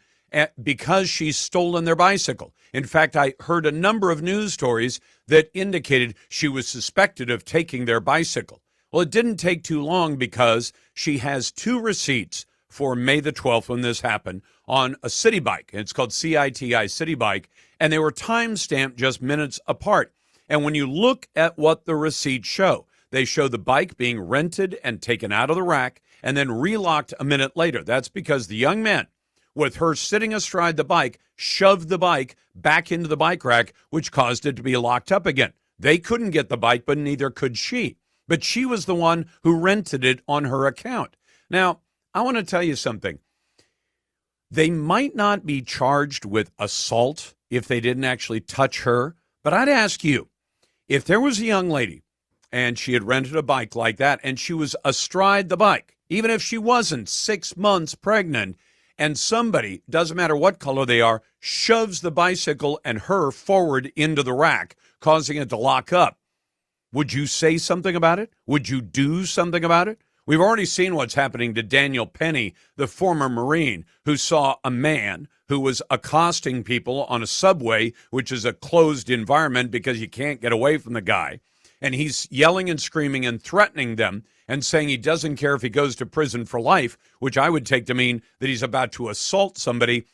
because she's stolen their bicycle. In fact, I heard a number of news stories that indicated she was suspected of taking their bicycle. Well, it didn't take too long because she has 2 receipts for May the 12th when this happened on a city bike. It's called CITI City Bike, and they were time-stamped just minutes apart. And when you look at what the receipts show, they show the bike being rented and taken out of the rack and then relocked a minute later. That's because the young man, with her sitting astride the bike, shoved the bike back into the bike rack, which caused it to be locked up again. They couldn't get the bike, but neither could she. But she was the one who rented it on her account. Now, I want to tell you something. They might not be charged with assault if they didn't actually touch her, but I'd ask you, if there was a young lady and she had rented a bike like that and she was astride the bike, even if she wasn't 6 months pregnant, and somebody, doesn't matter what color they are, shoves the bicycle and her forward into the rack, causing it to lock up, would you say something about it? Would you do something about it? We've already seen what's happening to Daniel Penny, the former Marine, who saw a man who was accosting people on a subway, which is a closed environment because you can't get away from the guy. And he's yelling and screaming and threatening them and saying he doesn't care if he goes to prison for life, which I would take to mean that he's about to assault somebody.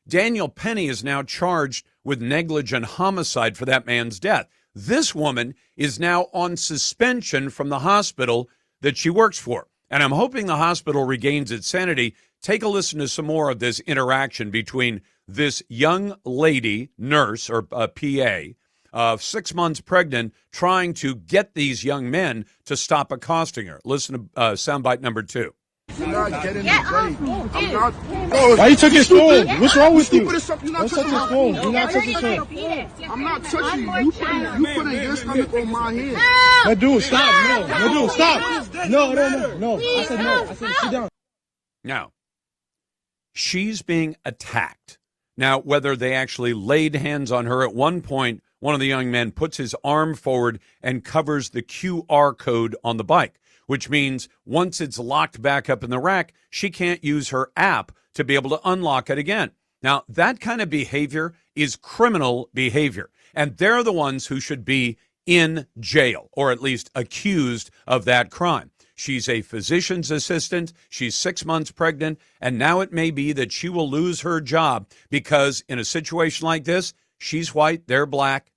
Daniel Penny is now charged with negligent homicide for that man's death. This woman is now on suspension from the hospital that she works for. And I'm hoping the hospital regains its sanity. Take a listen to some more of this interaction between this young lady, nurse or PA, 6 months pregnant, trying to get these young men to stop accosting her. Listen to soundbite number 2. You're not getting I'm not. Why you took his phone? What's wrong with you? You're not touching his phone. You're not touching his phone. I'm not touching you. You putting your stomach on my head. No, dude, stop. No, dude, stop. No. I said no. I said sit down. Now, she's being attacked. Now, whether they actually laid hands on her, at one point, one of the young men puts his arm forward and covers the QR code on the bike, which means once it's locked back up in the rack, she can't use her app to be able to unlock it again. Now, that kind of behavior is criminal behavior, and they're the ones who should be in jail, or at least accused of that crime. She's a physician's assistant, she's 6 months pregnant, and now it may be that she will lose her job because in a situation like this, she's white, they're black,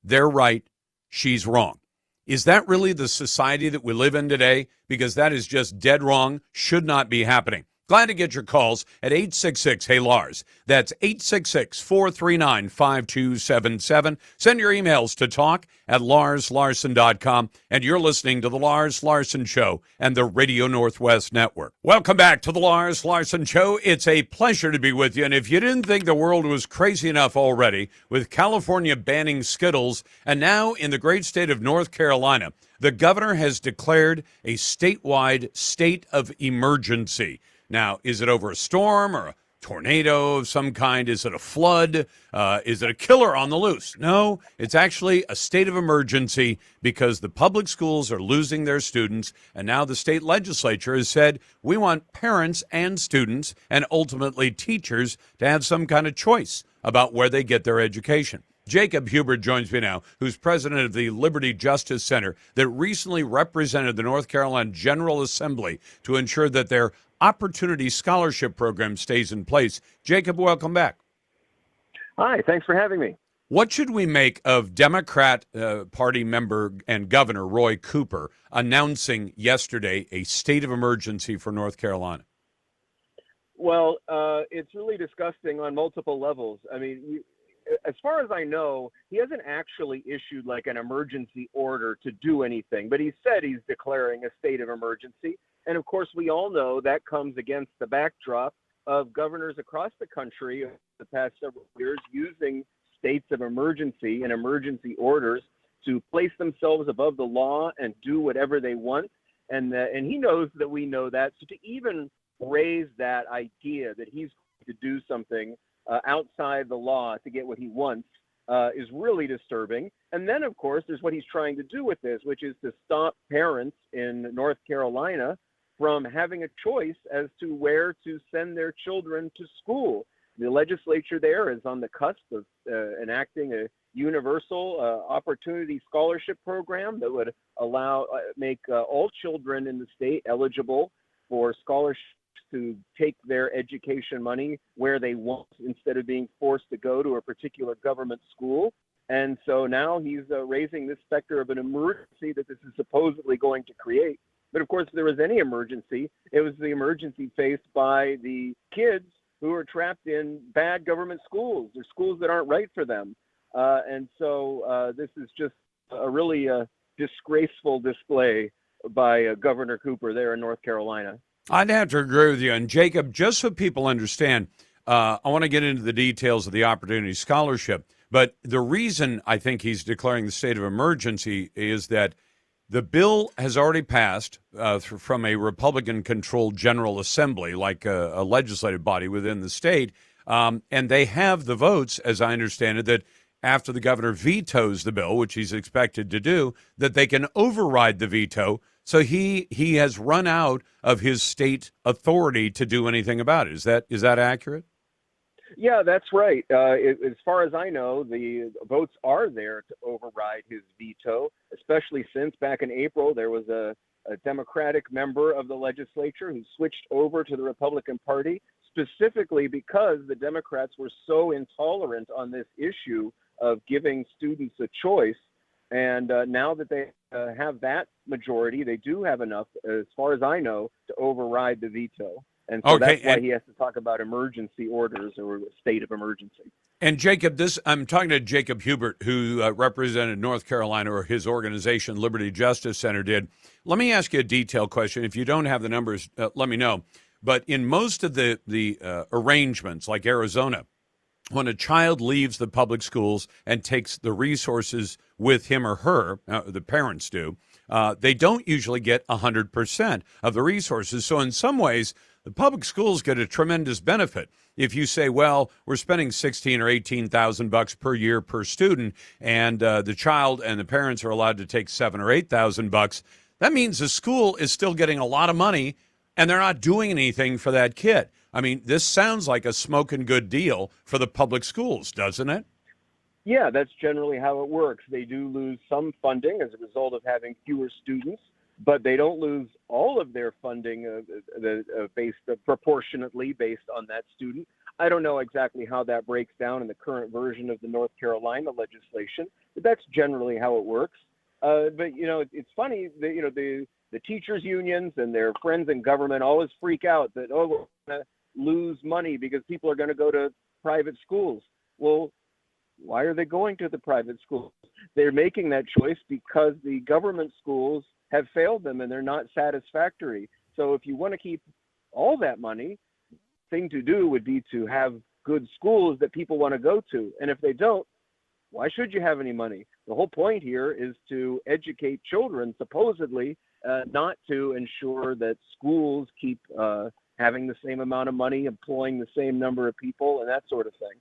they're right, she's wrong. Is that really the society that we live in today? Because that is just dead wrong, should not be happening. Glad to get your calls at 866-HEY-LARS. That's 866-439-5277. Send your emails to talk@larslarson.com. And you're listening to The Lars Larson Show and the Radio Northwest Network. Welcome back to The Lars Larson Show. It's a pleasure to be with you. And if you didn't think the world was crazy enough already, with California banning Skittles, and now in the great state of North Carolina, the governor has declared a statewide state of emergency. Now, is it over a storm or a tornado of some kind? Is it a flood? Is it a killer on the loose? No, it's actually a state of emergency because the public schools are losing their students, and now the state legislature has said we want parents and students and ultimately teachers to have some kind of choice about where they get their education. Jacob Hubert joins me now, who's president of the Liberty Justice Center that recently represented the North Carolina General Assembly to ensure that their Opportunity Scholarship Program stays in place. Jacob, welcome back. Hi, thanks for having me. What should we make of Democrat Party member and Governor Roy Cooper announcing yesterday a state of emergency for North Carolina? Well, it's really disgusting on multiple levels. I mean, as far as I know, he hasn't actually issued like an emergency order to do anything, but he said he's declaring a state of emergency. And of course, we all know that comes against the backdrop of governors across the country over the past several years using states of emergency and emergency orders to place themselves above the law and do whatever they want. And he knows that we know that. So to even raise that idea that he's going to do something outside the law to get what he wants is really disturbing. And then, of course, there's what he's trying to do with this, which is to stop parents in North Carolina from having a choice as to where to send their children to school. The legislature there is on the cusp of enacting a universal opportunity scholarship program that would make all children in the state eligible for scholarships to take their education money where they want instead of being forced to go to a particular government school. And so now he's raising this specter of an emergency that this is supposedly going to create. But of course, if there was any emergency, it was the emergency faced by the kids who are trapped in bad government schools or schools that aren't right for them. And so this is just a really disgraceful display by Governor Cooper there in North Carolina. I'd have to agree with you. And Jacob, just so people understand, I want to get into the details of the Opportunity Scholarship. But the reason I think he's declaring the state of emergency is that the bill has already passed from a Republican-controlled General Assembly, like a legislative body within the state, and they have the votes, as I understand it, that after the governor vetoes the bill, which he's expected to do, that they can override the veto. So he has run out of his state authority to do anything about it. Is that accurate? Yeah, that's right. As far as I know, the votes are there to override his veto, especially since back in April there was a Democratic member of the legislature who switched over to the Republican Party specifically because the Democrats were so intolerant on this issue of giving students a choice. And now that they have that majority, they do have enough, as far as I know, to override the veto. And so that's why he has to talk about emergency orders or a state of emergency. And Jacob, I'm talking to Jacob Hubert, who represented North Carolina, or his organization, Liberty Justice Center, did. Let me ask you a detailed question. If you don't have the numbers, let me know. But in most of the arrangements, like Arizona, when a child leaves the public schools and takes the resources with him or her, the parents do, they don't usually get 100% of the resources. So in some ways, the public schools get a tremendous benefit. If you say, well, we're spending $16,000 or $18,000 per year per student, and the child and the parents are allowed to take $7,000 or $8,000, that means the school is still getting a lot of money, and they're not doing anything for that kid. I mean, this sounds like a smoking good deal for the public schools, doesn't it? Yeah, that's generally how it works. They do lose some funding as a result of having fewer students, but they don't lose all of their funding based proportionately based on that student. I don't know exactly how that breaks down in the current version of the North Carolina legislation, but that's generally how it works. But it's funny that the the teachers unions and their friends in government always freak out that, oh, we're going to lose money because people are going to go to private schools. Well, why are they going to the private schools? They're making that choice because the government schools have failed them and they're not satisfactory. So if you want to keep all that money, the thing to do would be to have good schools that people want to go to. And if they don't, why should you have any money? The whole point here is to educate children, supposedly, not to ensure that schools keep having the same amount of money, employing the same number of people, and that sort of thing.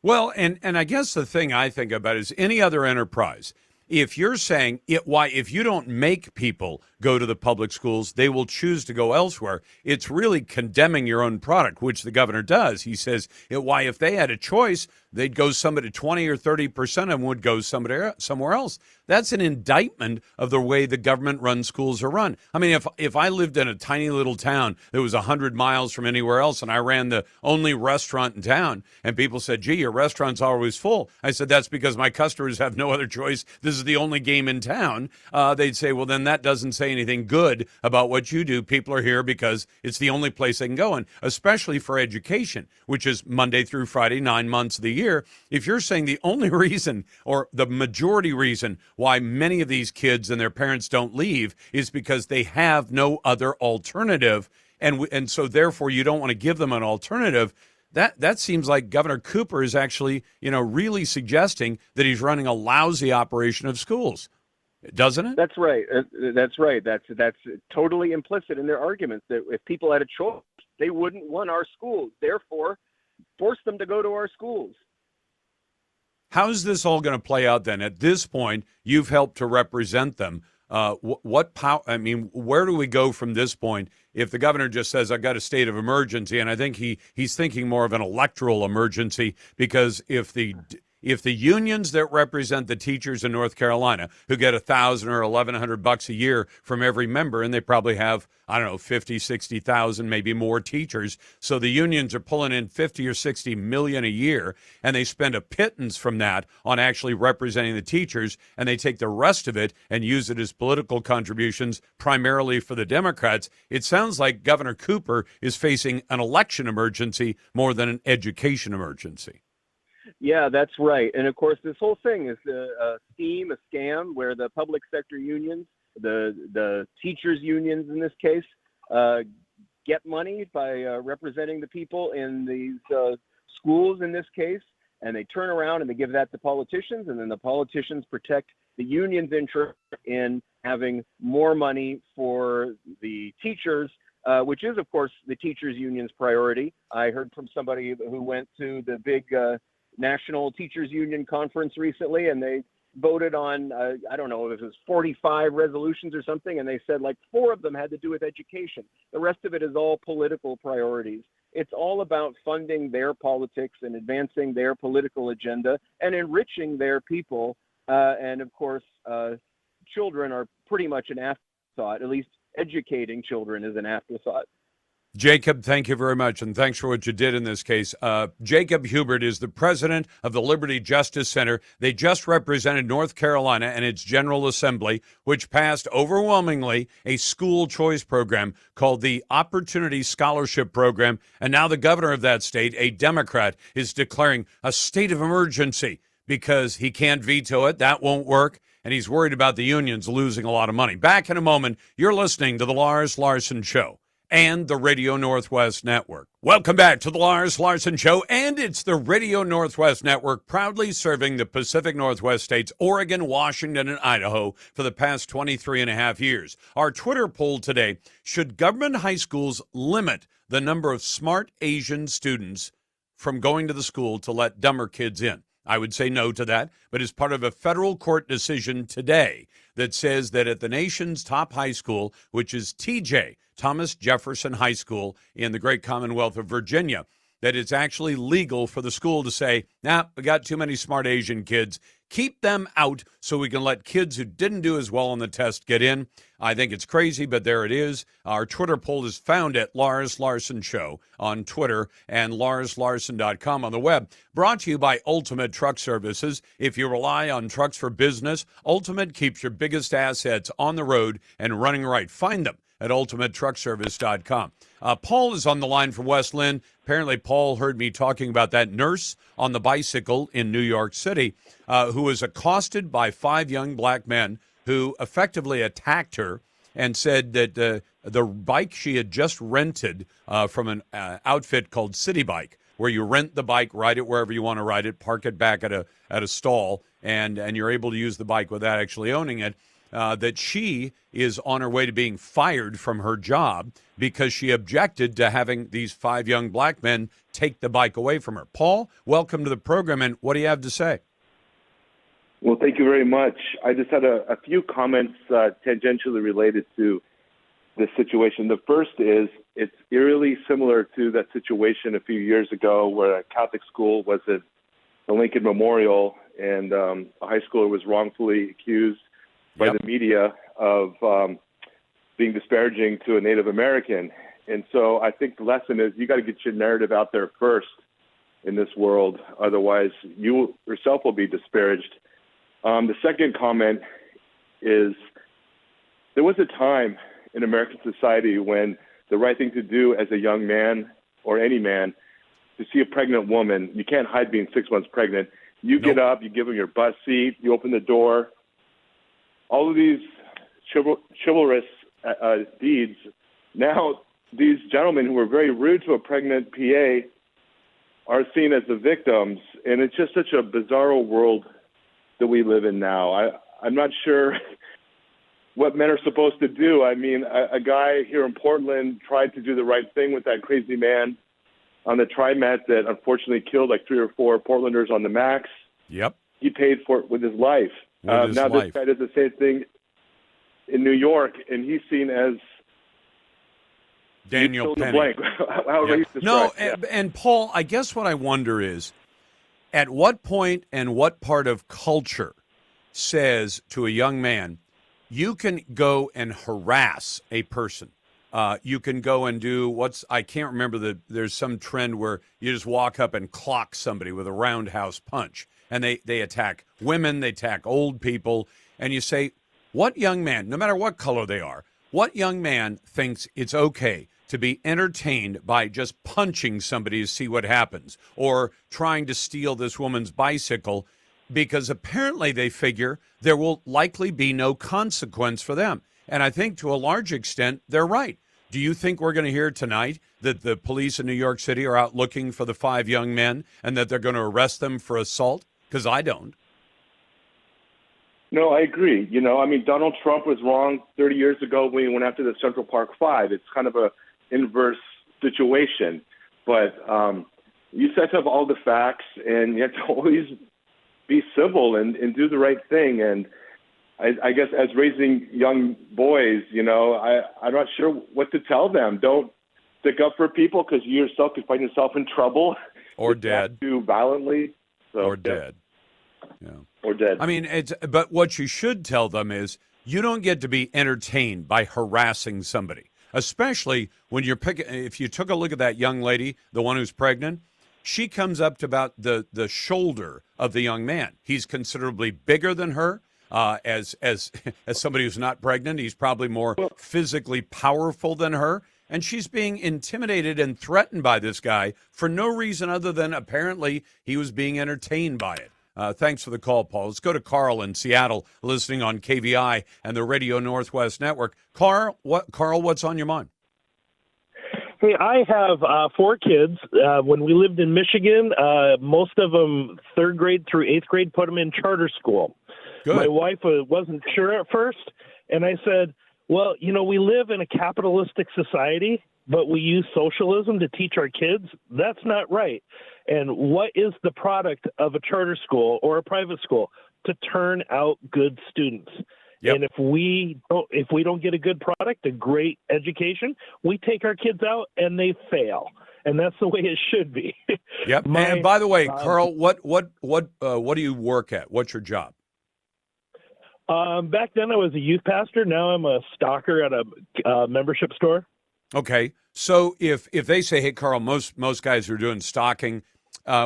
Well, and I guess the thing I think about is any other enterprise. If you're saying if you don't make people go to the public schools, they will choose to go elsewhere, it's really condemning your own product, which the governor does. He says, if they had a choice, they'd go 20 or 30% of them would go somewhere else. That's an indictment of the way the government-run schools are run. I mean, if I lived in a tiny little town that was 100 miles from anywhere else and I ran the only restaurant in town and people said, gee, your restaurant's always full. I said, that's because my customers have no other choice. This is the only game in town. They'd say, well, then that doesn't say anything good about what you do. People are here because it's the only place they can go, and especially for education, which is Monday through Friday, 9 months of the year. If you're saying the only reason or the majority reason why many of these kids and their parents don't leave is because they have no other alternative, and so therefore you don't want to give them an alternative, that seems like Governor Cooper is actually, really suggesting that he's running a lousy operation of schools. Doesn't it? That's right. That's right. That's totally implicit in their arguments that if people had a choice, they wouldn't want our schools. Therefore, force them to go to our schools. How's this all going to play out then? At this point, you've helped to represent them. What power? I mean, where do we go from this point? If the governor just says, I've got a state of emergency, and I think he's thinking more of an electoral emergency, because if the unions that represent the teachers in North Carolina, who get $1,000 or $1,100 a year from every member, and they probably have, 50, 60,000, maybe more teachers. So the unions are pulling in 50 or 60 million a year, and they spend a pittance from that on actually representing the teachers, and they take the rest of it and use it as political contributions, primarily for the Democrats. It sounds like Governor Cooper is facing an election emergency more than an education emergency. Yeah, that's right. And of course, this whole thing is a scheme, a scam, where the public sector unions, the teachers unions in this case, get money by representing the people in these schools in this case, and they turn around and they give that to politicians, and then the politicians protect the union's interest in having more money for the teachers, which is, of course, the teachers union's priority. I heard from somebody who went to the big National Teachers Union Conference recently, and they voted on, I don't know if it was 45 resolutions or something, and they said like 4 of them had to do with education. The rest of it is all political priorities. It's all about funding their politics and advancing their political agenda and enriching their people. And of course, children are pretty much an afterthought. At least educating children is an afterthought. Jacob, thank you very much, and thanks for what you did in this case. Jacob Hubert is the president of the Liberty Justice Center. They just represented North Carolina and its General Assembly, which passed overwhelmingly a school choice program called the Opportunity Scholarship Program. And now the governor of that state, a Democrat, is declaring a state of emergency because he can't veto it. That won't work. And he's worried about the unions losing a lot of money. Back in a moment, you're listening to The Lars Larson Show and the Radio Northwest Network. Welcome back to the Lars Larson Show, and it's the Radio Northwest Network, proudly serving the Pacific Northwest states, Oregon, Washington, and Idaho for the past 23 and a half years. Our Twitter poll today: should government high schools limit the number of smart Asian students from going to the school to let dumber kids in? I would say no to that, but as part of a federal court decision today that says that at the nation's top high school, which is TJ, Thomas Jefferson High School in the great Commonwealth of Virginia, that it's actually legal for the school to say, nah, we got too many smart Asian kids. Keep them out so we can let kids who didn't do as well on the test get in. I think it's crazy, but there it is. Our Twitter poll is found at Lars Larson Show on Twitter and LarsLarson.com on the web. Brought to you by Ultimate Truck Services. If you rely on trucks for business, Ultimate keeps your biggest assets on the road and running right. Find them at ultimatetruckservice.com. Paul is on the line from West Lynn. Apparently, Paul heard me talking about that nurse on the bicycle in New York City who was accosted by 5 young black men who effectively attacked her and said that the bike she had just rented from an outfit called City Bike, where you rent the bike, ride it wherever you want to ride it, park it back at a stall, and you're able to use the bike without actually owning it, that she is on her way to being fired from her job because she objected to having these 5 young black men take the bike away from her. Paul, welcome to the program, and what do you have to say? Well, thank you very much. I just had a few comments tangentially related to this situation. The first is it's eerily similar to that situation a few years ago where a Catholic school was at the Lincoln Memorial and a high schooler was wrongfully accused by the media of being disparaging to a Native American. And so I think the lesson is you got to get your narrative out there first in this world. Otherwise, you yourself will be disparaged. The second comment is there was a time in American society when the right thing to do as a young man or any man to see a pregnant woman, you can't hide being 6 months pregnant. You get up, you give them your bus seat, you open the door. All of these chivalrous deeds, now these gentlemen who were very rude to a pregnant PA are seen as the victims, and it's just such a bizarro world that we live in now. I'm not sure what men are supposed to do. I mean, a guy here in Portland tried to do the right thing with that crazy man on the TriMet that unfortunately killed like 3 or 4 Portlanders on the Max. Yep. He paid for it with his life. This guy does the same thing in New York, and he's seen as Daniel Penny. Blank. However he's described. And Paul, I guess what I wonder is, at what point and what part of culture says to a young man, you can go and harass a person? You can go and do I can't remember there's some trend where you just walk up and clock somebody with a roundhouse punch. And they attack women, they attack old people. And you say, what young man, no matter what color they are, what young man thinks it's okay to be entertained by just punching somebody to see what happens, or trying to steal this woman's bicycle, because apparently they figure there will likely be no consequence for them. And I think to a large extent, they're right. Do you think we're going to hear tonight that the police in New York City are out looking for the 5 young men and that they're going to arrest them for assault? Because I don't. No, I agree. You know, I mean, Donald Trump was wrong 30 years ago when he went after the Central Park 5. It's kind of a inverse situation. But you just have to have all the facts, and you have to always be civil and do the right thing. And I guess as raising young boys, you know, I'm not sure what to tell them. Don't stick up for people because you yourself could find yourself in trouble. Or dead. Too violently. So, or dead. Yeah. Or dead. I mean, but what you should tell them is you don't get to be entertained by harassing somebody, especially when you're picking. If you took a look at that young lady, the one who's pregnant, she comes up to about the shoulder of the young man. He's considerably bigger than her. As somebody who's not pregnant, he's probably more physically powerful than her. And she's being intimidated and threatened by this guy for no reason other than apparently he was being entertained by it. Thanks for the call, Paul. Let's go to Carl in Seattle, listening on KVI and the Radio Northwest Network. Carl, what's on your mind? Hey, I have 4 kids. When we lived in Michigan, most of them 3rd grade through 8th grade, put them in charter school. Good. My wife wasn't sure at first, and I said, well, you know, we live in a capitalistic society, but we use socialism to teach our kids. That's not right. And what is the product of a charter school or a private school? To turn out good students. Yep. And if we don't get a good product, a great education, we take our kids out and they fail. and that's the way it should be. Yep. And by the way, Carl, what do you work at? What's your job? Back then I was a youth pastor. Now I'm a stalker at a membership store. Okay. So if they say, hey, Carl, most guys are doing stalking,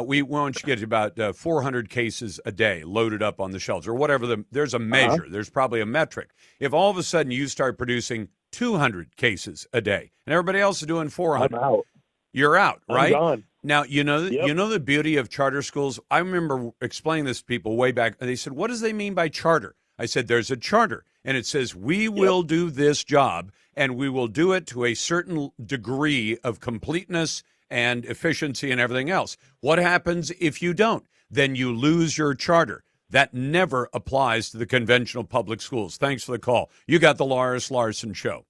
we want you to get to about 400 cases a day loaded up on the shelves or whatever. There's a measure. There's probably a metric. If all of a sudden you start producing 200 cases a day and everybody else is doing 400, I'm out. You're out, right? I'm gone. Now, you know Yep. the beauty of charter schools. I remember explaining this to people way back. They said, what does they mean by charter? I said, there's a charter, and it says we will do this job, and we will do it to a certain degree of completeness and efficiency and everything else. What happens if you don't? Then you lose your charter. That never applies to the conventional public schools. Thanks for the call. You got the Lars Larson Show.